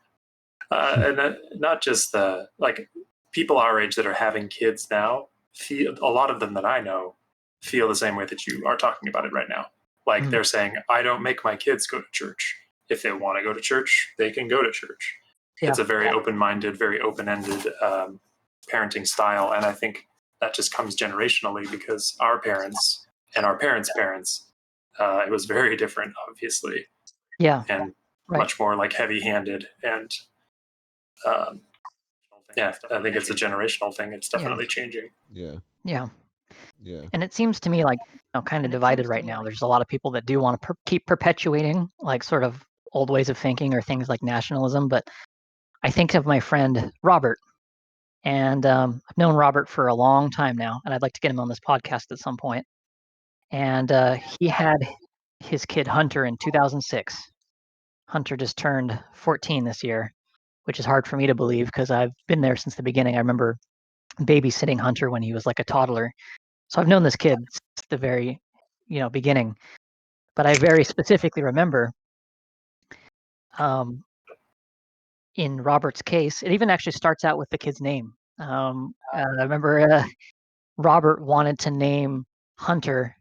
And not just the like people our age that are having kids now feel, a lot of them that I know feel the same way that you are talking about it right now. Like they're saying, I don't make my kids go to church. If they want to go to church, they can go to church. Yeah. It's a very open-minded, very open-ended parenting style, and I think that just comes generationally because our parents and our parents' parents, it was very different, obviously. Yeah, and much more like heavy-handed and. Yeah, I think it's a generational thing. It's definitely changing. Yeah. And it seems to me like, you know, kind of divided right now. There's a lot of people that do want to keep perpetuating like sort of old ways of thinking or things like nationalism. But I think of my friend Robert, and I've known Robert for a long time now, and I'd like to get him on this podcast at some point. And he had his kid Hunter in 2006. Hunter just turned 14 this year, which is hard for me to believe because I've been there since the beginning. I remember babysitting Hunter when he was like a toddler. So I've known this kid since the very, you know, beginning. But I very specifically remember in Robert's case, it even actually starts out with the kid's name. I remember Robert wanted to name Hunter.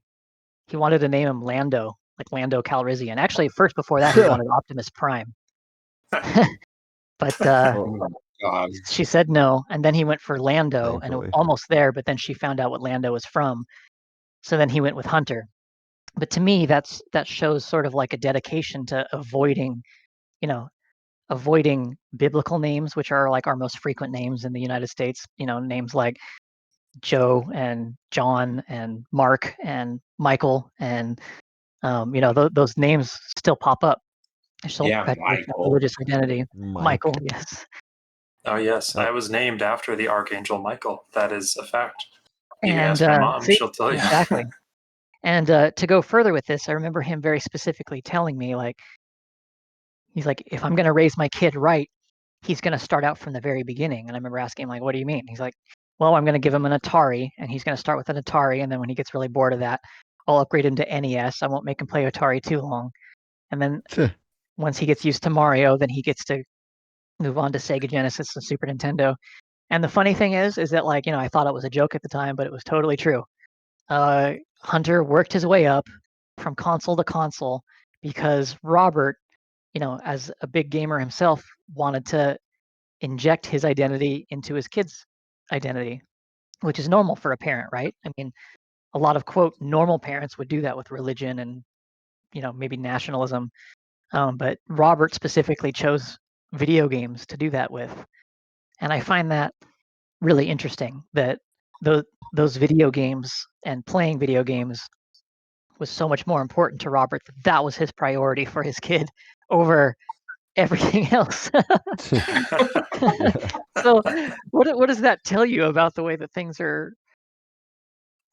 He wanted to name him Lando, like Lando Calrissian. Actually, first before that, he wanted Optimus Prime. But she said no, and then he went for Lando, and it was almost there, but then she found out what Lando was from. So then he went with Hunter. But to me, that shows sort of like a dedication to avoiding, you know, avoiding biblical names, which are like our most frequent names in the United States. You know, names like Joe and John and Mark and Michael, and you know, those names still pop up. Michael. Religious identity. Michael, yes. Oh yes, I was named after the Archangel Michael. That is a fact. You can And ask my mom; she'll tell you. Exactly. And to go further with this, I remember him very specifically telling me, like, he's like, if I'm going to raise my kid right, he's going to start out from the very beginning. And I remember asking him, like, what do you mean? He's like, well, I'm going to give him an Atari, and he's going to start with an Atari, and then when he gets really bored of that, I'll upgrade him to NES. I won't make him play Atari too long. And then once he gets used to Mario, then he gets to move on to Sega Genesis and Super Nintendo. And the funny thing is that, like, you know, I thought it was a joke at the time, but it was totally true. Hunter worked his way up from console to console because Robert, you know, as a big gamer himself, wanted to inject his identity into his kid's identity, which is normal for a parent, right? I mean, a lot of quote normal parents would do that with religion and, you know, maybe nationalism. But Robert specifically chose video games to do that with. And I find that really interesting that those video games and playing video games was so much more important to Robert that was his priority for his kid over everything else. So what does that tell you about the way that things are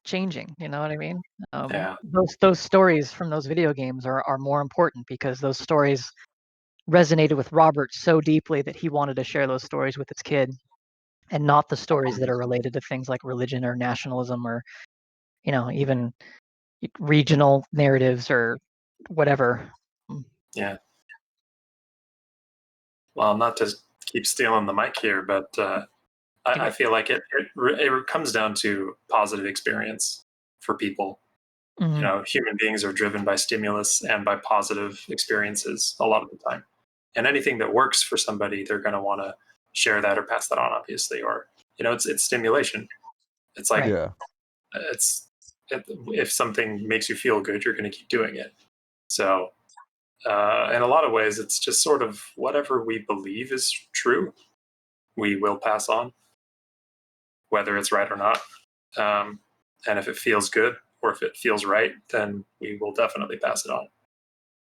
changing? You know what I mean? Yeah. Those stories from those video games are more important because those stories resonated with Robert so deeply that he wanted to share those stories with his kid, and not the stories that are related to things like religion or nationalism or, even regional narratives or whatever. Yeah. Well, not to keep stealing the mic here, but I feel like it comes down to positive experience for people. Mhm. Human beings are driven by stimulus and by positive experiences a lot of the time. And anything that works for somebody, they're going to want to share that or pass that on, obviously. Or, it's stimulation. It's like, Yeah. if something makes you feel good, you're going to keep doing it. So, in a lot of ways, it's just sort of whatever we believe is true, we will pass on, whether it's right or not. And if it feels good or if it feels right, then we will definitely pass it on.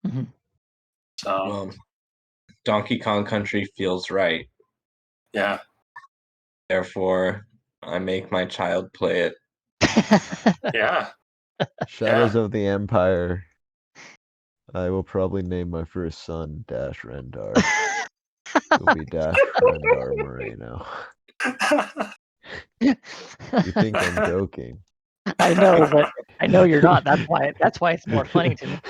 Mhm. So, Well, Donkey Kong Country feels right. yeah. Therefore, I make my child play it. Yeah. Shadows of the Empire. I will probably name my first son Dash Rendar. He'll be Dash Rendar Moreno. You think I'm joking? I know, but I know you're not. That's why it's more funny to me.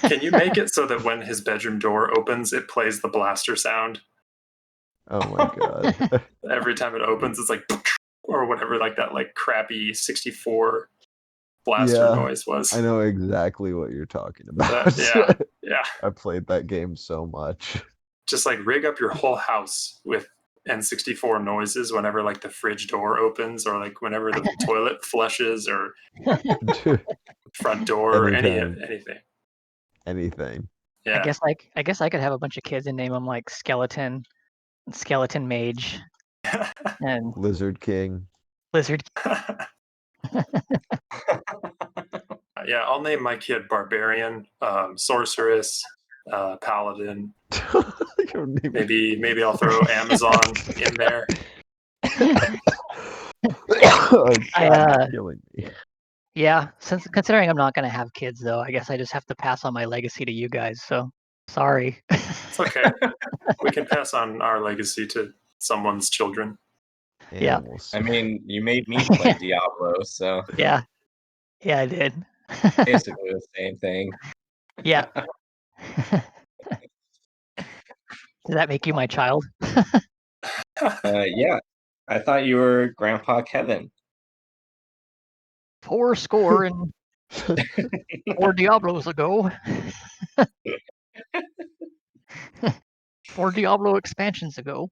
Can you make it so that when his bedroom door opens, it plays the blaster sound? Oh my god. Every time it opens, it's like, or whatever, like that, like crappy 64 blaster noise was. I know exactly what you're talking about. Yeah. I played that game so much. Just like rig up your whole house with N64 noises whenever like the fridge door opens or like whenever the toilet flushes or front door or anything. I Yeah. guess I could have a bunch of kids and name them like Skeleton Mage, and Lizard King. Lizard. Yeah, I'll name my kid Barbarian, Sorceress, Paladin. Maybe I'll throw Amazon in there. Killing me. Yeah, considering I'm not going to have kids though, I guess I just have to pass on my legacy to you guys. So sorry. It's okay. We can pass on our legacy to someone's children. Yeah. I mean, you made me play Diablo, so yeah, I did. Basically the same thing. Yeah. Does that make you my child? Yeah. I thought you were Grandpa Kevin. 4 score and 4 Diablos ago. 4 Diablo expansions ago.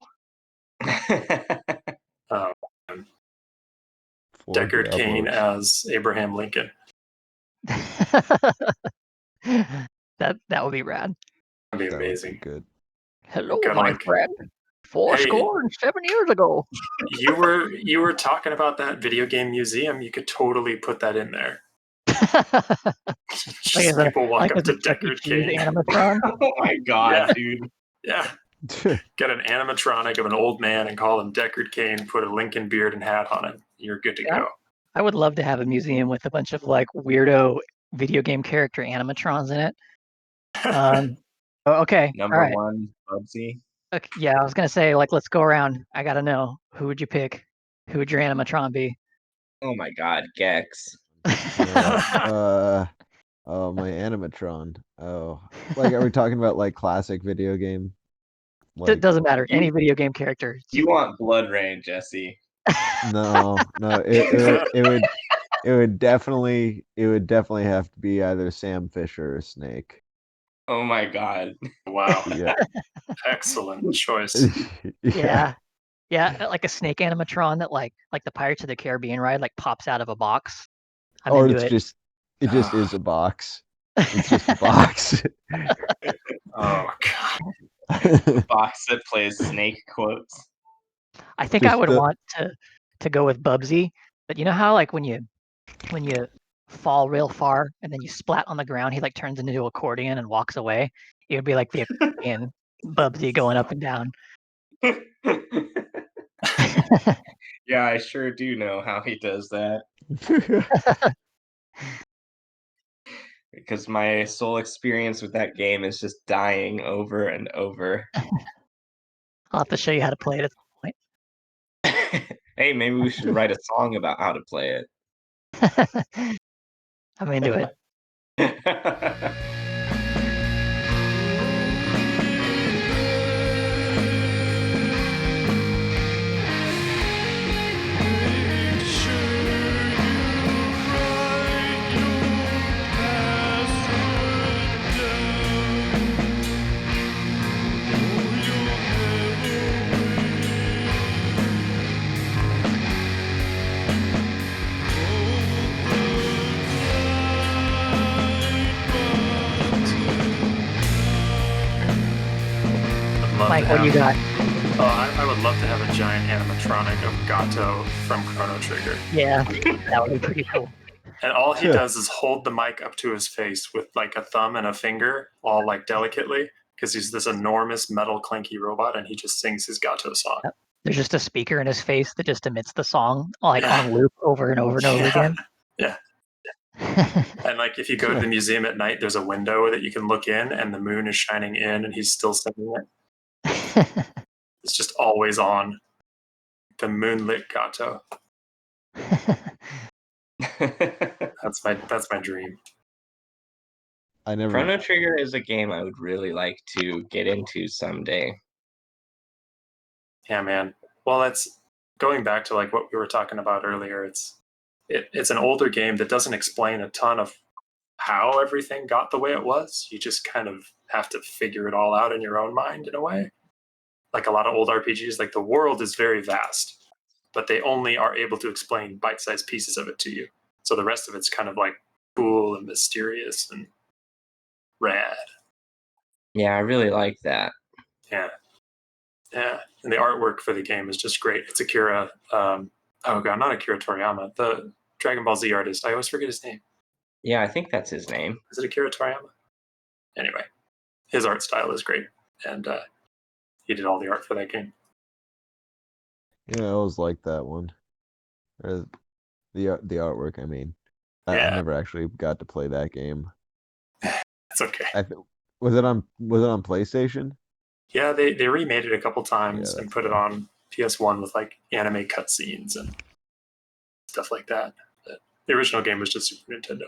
Deckard Cain as Abraham Lincoln. that would be rad. That'd be amazing. Would be good. Hello, my friend. 4 score and 7 years ago. You were talking about that video game museum. You could totally put that in there. Just people walk up to Deckard Cain. Animatron. Oh my god, dude. Yeah. Get an animatronic of an old man and call him Deckard Cain, put a Lincoln beard and hat on him. You're good to go. I would love to have a museum with a bunch of like weirdo video game character animatrons in it. Okay. Number 1, Bubsy. Okay, yeah, I was gonna say, like, let's go around. I gotta know, who would you pick? Who would your animatron be? Oh my god, Gex. Oh, my animatron. Oh, like, are we talking about like classic video game? It doesn't matter. Any video game character. You want Blood Rain, Jesse? No. It would definitely have to be either Sam Fisher or Snake. Oh my god. Wow. Yeah. Excellent choice. Yeah, like a snake animatron that like the Pirates of the Caribbean ride like pops out of a box. Or it just is a box. It's just a box. Oh god. A box that plays snake quotes. I think I would want to go with Bubsy, but you know how like when you fall real far and then you splat on the ground, he like turns into an accordion and walks away. It would be like the accordion Bubsy going up and down. Yeah, I sure do know how he does that. Because my sole experience with that game is just dying over and over. I'll have to show you how to play it at some point. Hey, maybe we should write a song about how to play it. I'm into it. Mike, what do you got? I would love to have a giant animatronic of Gato from Chrono Trigger. Yeah, that would be pretty cool. And all he does is hold the mic up to his face with like a thumb and a finger, all like delicately, because he's this enormous metal clanky robot, and he just sings his Gato song. Yep. There's just a speaker in his face that just emits the song like on loop over and over and over again. Yeah. And like if you go to the museum at night, there's a window that you can look in, and the moon is shining in, and he's still singing it. It's just always on. The moonlit Gato. That's my dream. Chrono Trigger is a game I would really like to get into someday. Yeah, man. Well, that's going back to like what we were talking about earlier. It's an older game that doesn't explain a ton of how everything got the way it was. You just kind of have to figure it all out in your own mind in a way. Like a lot of old RPGs, like the world is very vast, but they only are able to explain bite-sized pieces of it to you. So the rest of it's kind of like cool and mysterious and rad. Yeah, I really like that. Yeah. Yeah. And the artwork for the game is just great. It's Akira, not Akira Toriyama, the Dragon Ball Z artist. I always forget his name. Yeah, I think that's his name. Is it Akira Toriyama? Anyway, his art style is great. And he did all the art for that game. Yeah, I always liked that one. Or the artwork, I mean. I never actually got to play that game. It's okay. Was it on PlayStation? Yeah, they remade it a couple times and put it on PS1 with like anime cutscenes and stuff like that. But the original game was just Super Nintendo.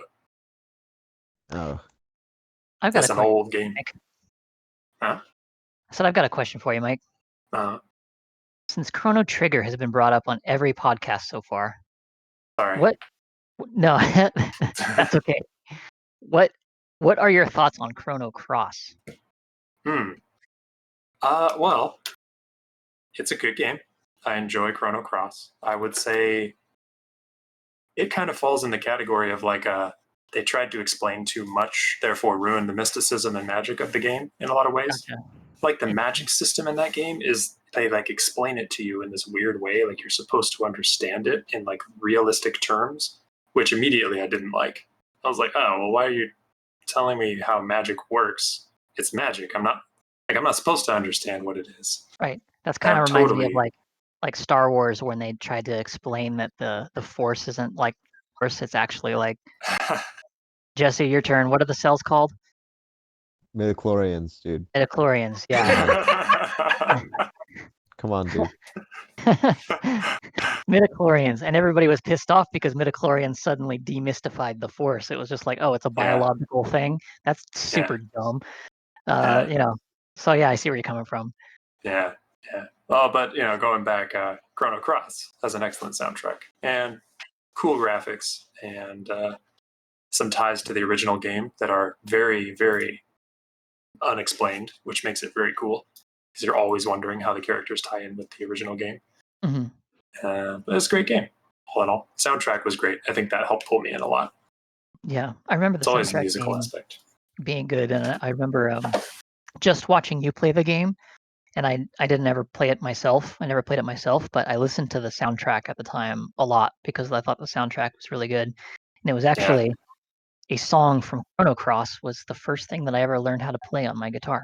Oh. That's an old game. Mike. Huh? I said I've got a question for you, Mike. Since Chrono Trigger has been brought up on every podcast so far. Sorry. No, that's okay. What are your thoughts on Chrono Cross? Well, it's a good game. I enjoy Chrono Cross. I would say it kind of falls in the category of like they tried to explain too much, therefore ruined the mysticism and magic of the game in a lot of ways. Gotcha. Like the magic system in that game is they like explain it to you in this weird way, like you're supposed to understand it in like realistic terms, which immediately I didn't like. I was like, oh, well, why are you telling me how magic works? It's magic. I'm not supposed to understand what it is. Right. That's kind of reminds me of like Star Wars when they tried to explain that the Force isn't like Force. It's actually like Jesse, your turn. What are the cells called? Midichlorians, dude. Midichlorians, yeah. Come on, dude. Midichlorians, and everybody was pissed off because midichlorians suddenly demystified the Force. It was just like, oh, it's a biological thing. That's super dumb. So yeah, I see where you're coming from. Yeah. Oh, but going back, Chrono Cross has an excellent soundtrack and cool graphics and some ties to the original game that are very, very unexplained, which makes it very cool because you're always wondering how the characters tie in with the original game. Mm-hmm. But it's a great game. All in all, soundtrack was great. I think that helped pull me in a lot. Yeah, I remember the always soundtrack musical aspect being good, and I remember just watching you play the game. And I didn't ever play it myself. I never played it myself, but I listened to the soundtrack at the time a lot because I thought the soundtrack was really good. And it was actually a song from Chrono Cross was the first thing that I ever learned how to play on my guitar.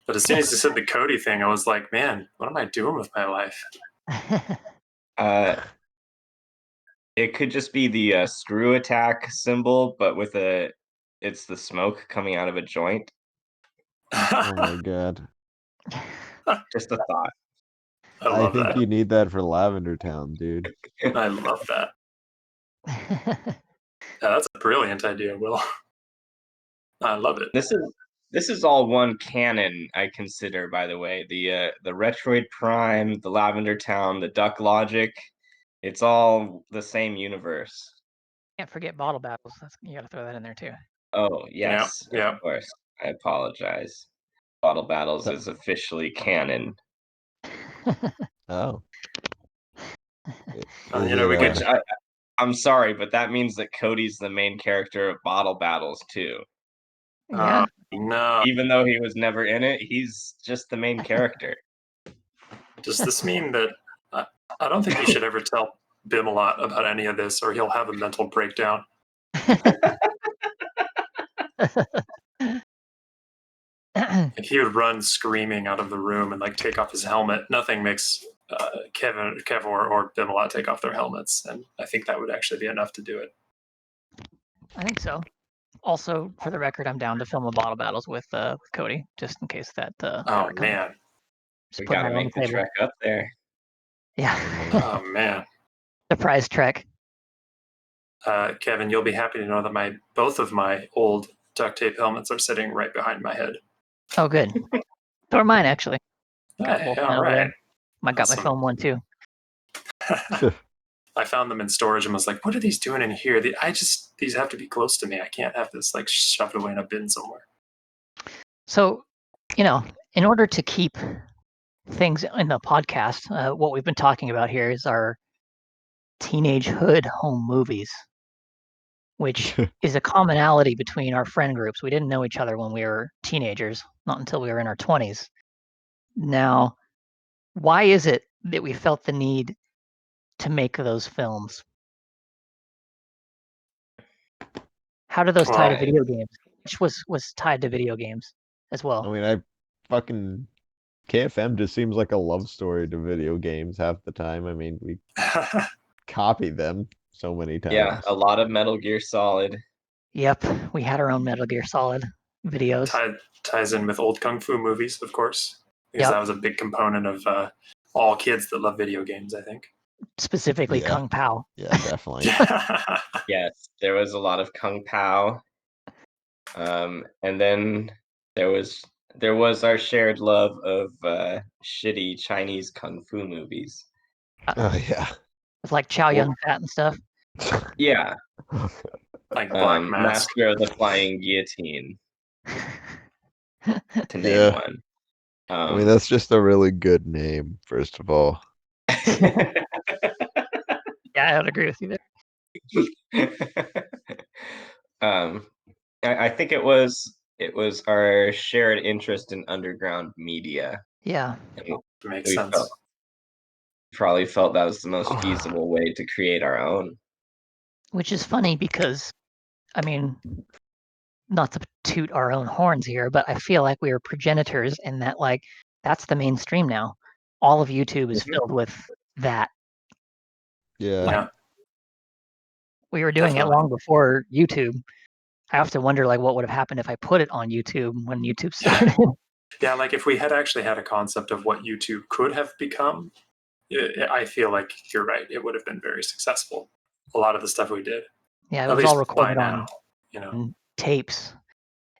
But as soon as you said the Cody thing, I was like, man, what am I doing with my life? It could just be the screw attack symbol, but with it's the smoke coming out of a joint. Oh my god. Just a thought. I I love think that. you need that for Lavender Town, dude. I love that. Yeah, that's a brilliant idea, Will. I love it. This is all one canon, I consider, by the way. The Retroid Prime, the Lavender Town, the Duck Logic, it's all the same universe. Can't forget bottle battles. You got to throw that in there too. Oh, yes, Yeah. of course. I apologize. Bottle Battles So- is officially canon. Oh. You know, we could- Which I'm sorry, but that means that Cody's the main character of Bottle Battles too. Yeah. No. Even though he was never in it, he's just the main character. Does this mean that I don't think you should ever tell Bim a lot about any of this, or he'll have a mental breakdown. If he would run screaming out of the room and like take off his helmet, nothing makes Kevin or Bim a lot take off their helmets, and I think that would actually be enough to do it. I think so. Also, for the record, I'm down to film a bottle battles with Cody, just in case that. Oh ever comes. man, Just We putting gotta that on make the the table. trek up there. Yeah. oh man. Surprise trek. Kevin, you'll be happy to know that both of my old duct tape helmets are sitting right behind my head. Oh, good. So are mine actually. Got Hey, both all mine over right. there. I got my Awesome. film one too. I found them in storage and was like, "What are these doing in here? These have to be close to me. I can't have this like shoved away in a bin somewhere." So, in order to keep things in the podcast, what we've been talking about here is our teenagehood home movies, which is a commonality between our friend groups. We didn't know each other when we were teenagers, not until we were in our 20s. Now, why is it that we felt the need to make those films? How do those tie to Well, video games? Which was tied to video games as I well. mean, fucking KFM just seems like a love story to video games half the time. I mean, we copied them so many times. Yeah, a lot of Metal Gear Solid. Yep, we had our own Metal Gear Solid videos. ties in with old kung fu movies, of course, because Yep. that was a big component of all kids that love video games, I think. Specifically Yeah. Kung Pao. Yeah, definitely. Yes, there was a lot of Kung Pao. And then there was our shared love of shitty Chinese kung fu movies. Oh yeah. With like Chow Yun Fat and stuff. Yeah, Like Black Mask. Master of the Flying Guillotine, to name Yeah. one. I mean, that's just a really good name, first of all. Yeah, I would agree with you there. I think it was our shared interest in underground media. Yeah. Makes We sense. probably felt that was the most feasible way to create our own. Which is funny because, I mean, not to toot our own horns here, but I feel like we are progenitors in that, like, that's the mainstream now. All of YouTube is Mhm. filled with that. Yeah. Yeah. We were doing Definitely. it long before YouTube. I have to wonder, like, what would have happened if I put it on YouTube when YouTube started. Yeah, like if we had actually had a concept of what YouTube could have become, I feel like you're right. It would have been very successful. A lot of the stuff we did. Yeah, it At was all least by recorded on now, tapes.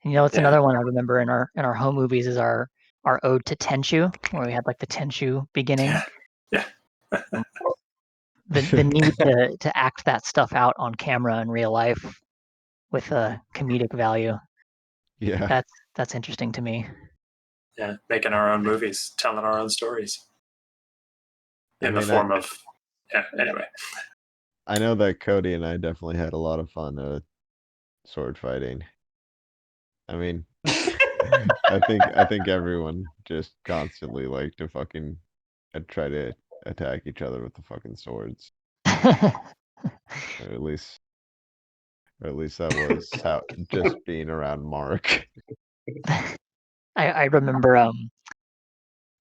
And, it's Yeah. another one I remember in our home movies is our ode to Tenchu, where we had like the Tenchu beginning. Yeah. The need to act that stuff out on camera in real life with a comedic value. Yeah. That's interesting to me. Yeah, making our own movies, telling our own stories in the mean, form of. Yeah. Anyway. I know that Cody and I definitely had a lot of fun sword fighting. I mean, I think everyone just constantly liked to fucking try to attack each other with the fucking swords. Or at least that was how just being around Mark. I remember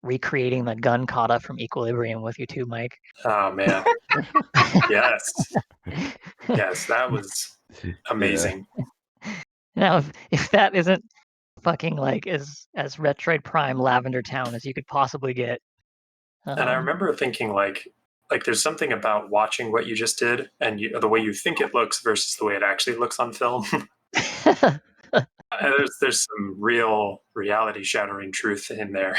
recreating the gun kata from Equilibrium with you too, Mike. Oh man, yes, yes, that was amazing. Now, if that isn't fucking like as Retroid Prime Lavender Town as you could possibly get. And I remember thinking like there's something about watching what you just did and the way you think it looks versus the way it actually looks on film. There's some real reality shattering truth in there.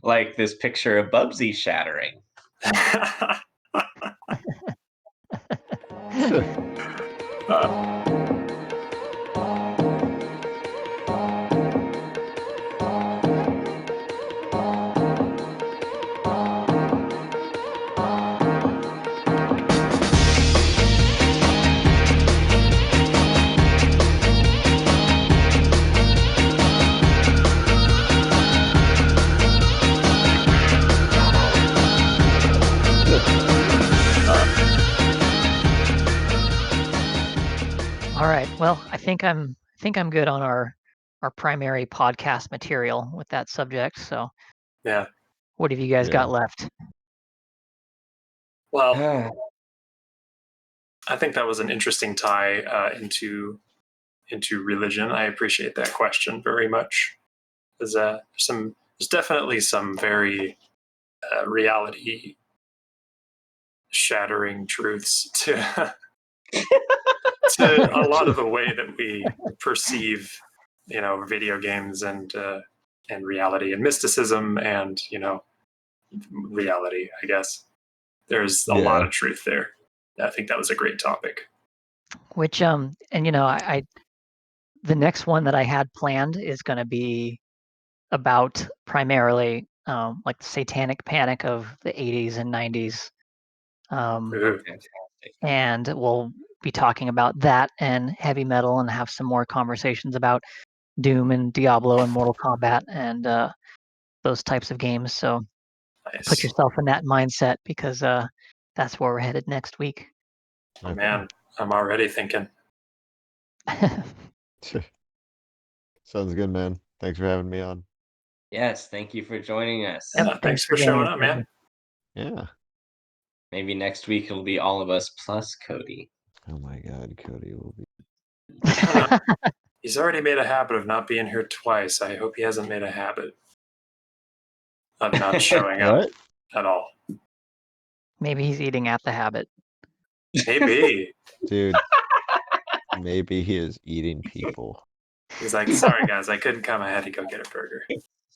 Like this picture of Bubsy shattering. All right. Well, I think I'm good on our primary podcast material with that subject. So Yeah. what have you guys got left? Well, I think that was an interesting tie into religion. I appreciate that question very much. There's definitely some very reality shattering truths to to a lot of the way that we perceive, video games and reality and mysticism and reality. I guess there's a lot of truth there. I think that was a great topic. Which and I the next one that I had planned is going to be about primarily like the satanic panic of the 80s and 90s. And we'll be talking about that and heavy metal and have some more conversations about Doom and Diablo and Mortal Kombat and those types of games. So Nice. put yourself in that mindset because that's where we're headed next week. Oh man, I'm already thinking. Sounds good, man. Thanks for having me on. Yes, thank you for joining us. Thanks for showing up, man. Yeah. Maybe next week it'll be all of us plus Cody. Oh my God, Cody will be. He's already made a habit of not being here twice. I hope he hasn't made a habit of not showing up at all. Maybe he's eating at the habit. Maybe. Dude, maybe he is eating people. He's like, sorry guys, I couldn't come. I had to go get a burger.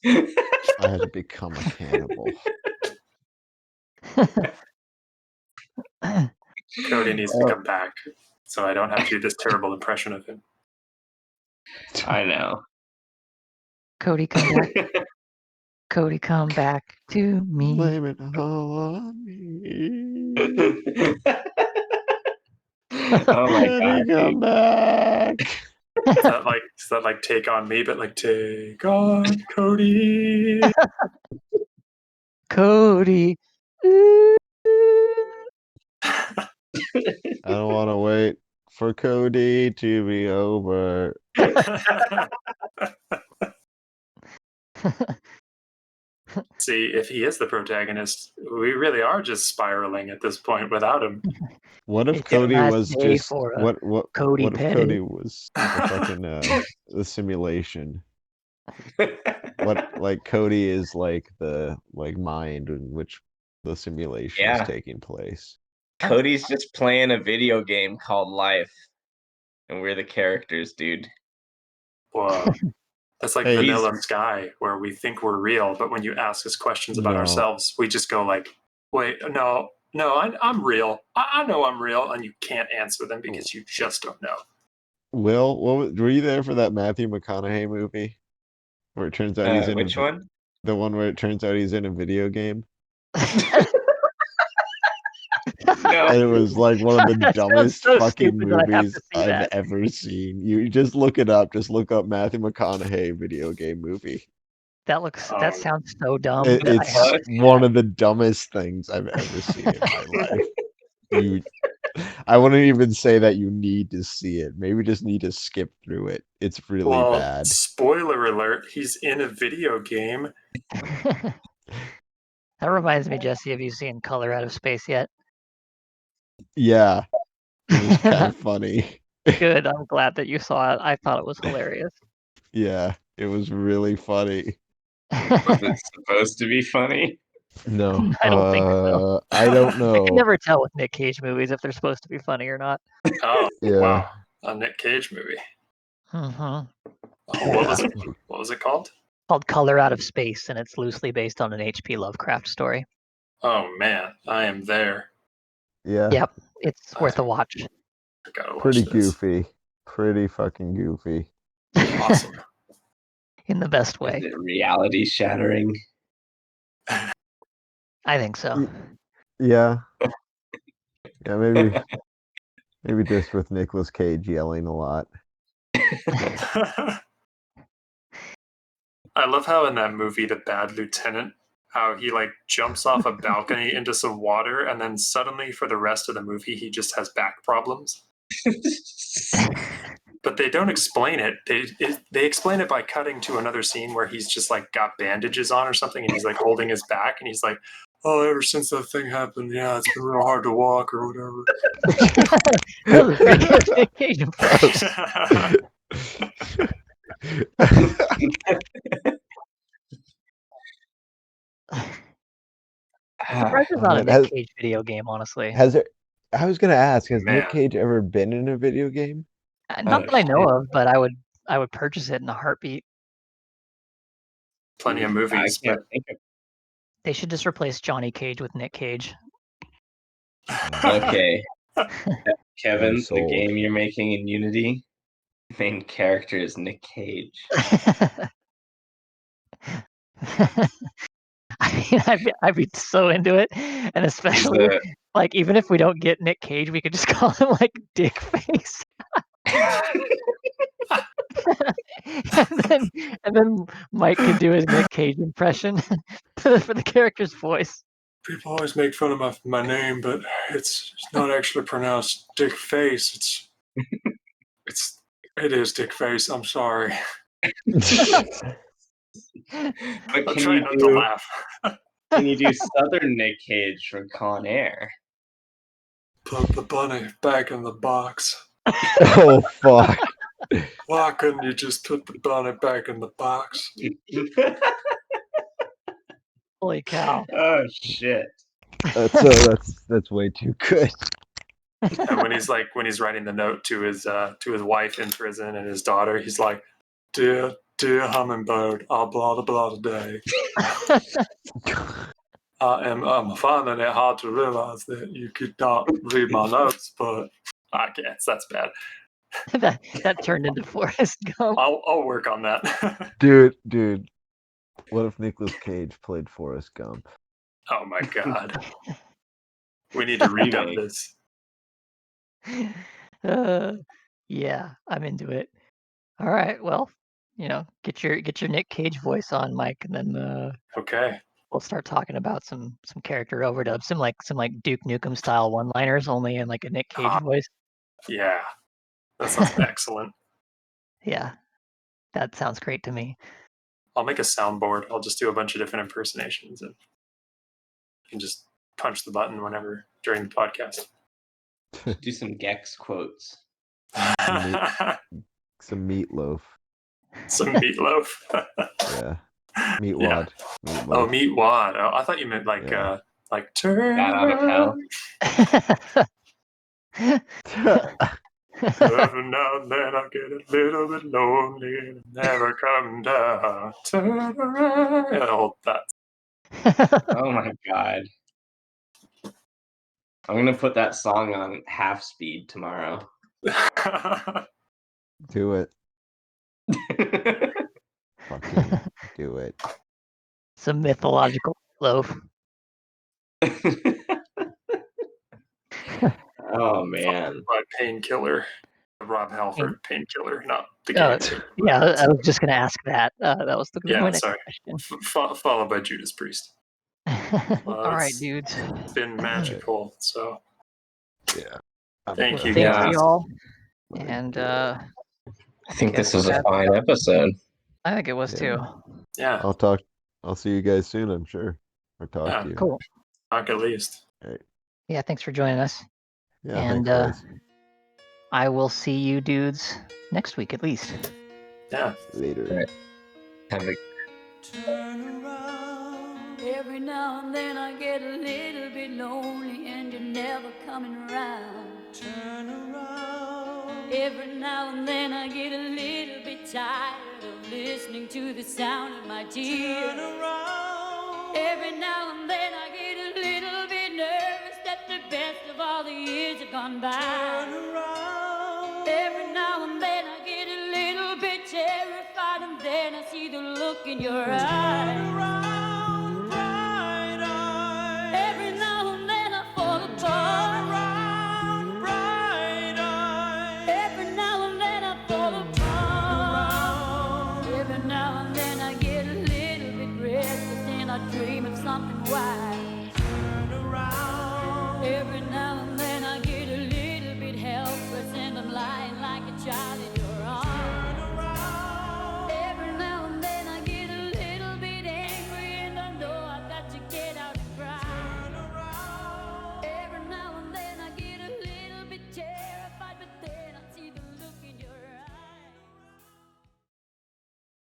I had to become a cannibal. Cody needs to come back so I don't have to do this terrible impression of him. I know. Cody, come back. Cody, come back to me. Blame it all on me. Oh my God. Come back. Is that like take on me, but like take on Cody? Cody. I don't want to wait for Cody to be over. See, if he is the protagonist, we really are just spiraling at this point without him. What if It's your Cody last was day just for a what Cody if petty. Cody was a fucking the simulation? What like Cody is like the mind in which the simulation is taking place. Cody's just playing a video game called Life, and we're the characters, dude. Whoa. That's like Vanilla Sky, where we think we're real, but when you ask us questions about ourselves, we just go like, wait, no, I'm real. I know I'm real, and you can't answer them because you just don't know. Will, were you there for that Matthew McConaughey movie? Where it turns out he's in which one? The one where it turns out he's in a video game. No. And it was like one of the dumbest fucking movies I've ever seen. You just look it up. Just look up Matthew McConaughey video game movie. That sounds so dumb. It's one of the dumbest things I've ever seen in my life. I wouldn't even say that you need to see it. Maybe just need to skip through it. It's really bad. Spoiler alert, he's in a video game. That reminds me, Jesse, have you seen Color Out of Space yet? Yeah, it was kind of funny. Good. I'm glad that you saw it. I thought it was hilarious. Yeah, it was really funny. Was it supposed to be funny? No, I don't think so. I don't I know. can never tell with Nick Cage movies if they're supposed to be funny or not. Oh, Yeah. wow. A Nick Cage movie. Mm-hmm. What was it called? Called Color Out of Space, and it's loosely based on an H.P. Lovecraft story. Oh man, I am there. Yeah. Yep, it's worth a watch. I gotta watch Pretty this. goofy. Pretty fucking goofy. Awesome. In the best Is way. it reality shattering? I think so. Yeah. Yeah, maybe just with Nicolas Cage yelling a lot. I love how in that movie, The Bad Lieutenant, how he like jumps off a balcony into some water, and then suddenly for the rest of the movie, he just has back problems. But they don't explain it. They explain it by cutting to another scene where he's just like got bandages on or something, and he's like holding his back, and he's like, "Oh, ever since that thing happened, yeah, it's been real hard to walk or whatever." That was a pretty good Nick Cage impression. Surprised there's not a Nick Cage video game, honestly. Has there? I was gonna ask, has Man. Nick Cage ever been in a video game? Not that I know of, but I would purchase it in a heartbeat. Plenty of movies. I can't think of. They should just replace Johnny Cage with Nick Cage. Okay, Kevin, I'm the sold. game you're making in Unity, main character is Nick Cage. I mean, I'd be so into it, and especially like even if we don't get Nick Cage, we could just call him like Dick Face. and then Mike can do his Nick Cage impression for the character's voice. People always make fun of my name, but it's not actually pronounced Dick Face. It is Dick Face. I'm sorry. But I'll try not to laugh. Can you do Southern Nick Cage from Con Air? Put the bunny back in the box. Oh fuck! Why couldn't you just put the bunny back in the box? Holy cow! Oh shit! That's way too good. And when he's writing the note to his wife in prison and his daughter, he's like, "Dear hummingbird, I'll blah blah today. I'm finding it hard to realize that you could not read my notes, but I guess that's bad. that turned into Forrest Gump. I'll work on that." Dude, what if Nicolas Cage played Forrest Gump? Oh my god, we need to redub this. Yeah, I'm into it. All right, well, get your Nick Cage voice on, Mike, and then Okay. we'll start talking about some character overdubs, some like Duke Nukem style one-liners, only in like a Nick Cage voice. Yeah, that sounds excellent. Yeah, that sounds great to me. I'll make a soundboard. I'll just do a bunch of different impersonations and you can just punch the button whenever during the podcast. Do some Gex quotes. Some meatloaf. Some meatloaf. Yeah. Meat Yeah. wad. Meatloaf. Oh, meat wad. Oh, I thought you meant like Yeah. turn Bat out of hell. Every now and then I get a little bit lonely and never come down. Turn around. Oh, that's Oh my god. I'm gonna put that song on half speed tomorrow. Do it. Fucking do it. Some mythological loaf. Oh man. my painkiller. Rob Halford painkiller, not the Oh, game. yeah, I was just gonna ask that. That was my next sorry. question. Followed by Judas Priest. All right, it's- dudes. It's been magical, so Yeah. Thank you, Thanks guys. y'all. And I think guess this was a that- fine episode. I think it was too. Yeah, I'll see you guys soon, I'm sure. Or talk Yeah. to you. Cool. talk at least. Yeah, thanks for joining us. Yeah, And, thanks, guys. I will see you dudes next week at least. Yeah. Later. Right. Have a Turn around. Every now and then I get a little bit lonely and you're never coming around. Turn around. Every now and then I get a little bit tired of listening to the sound of my tears. Turn around. Every now and then I get a little bit nervous that the best of all the years have gone by. Turn around. Every now and then I get a little bit terrified, and then I see the look in your eyes.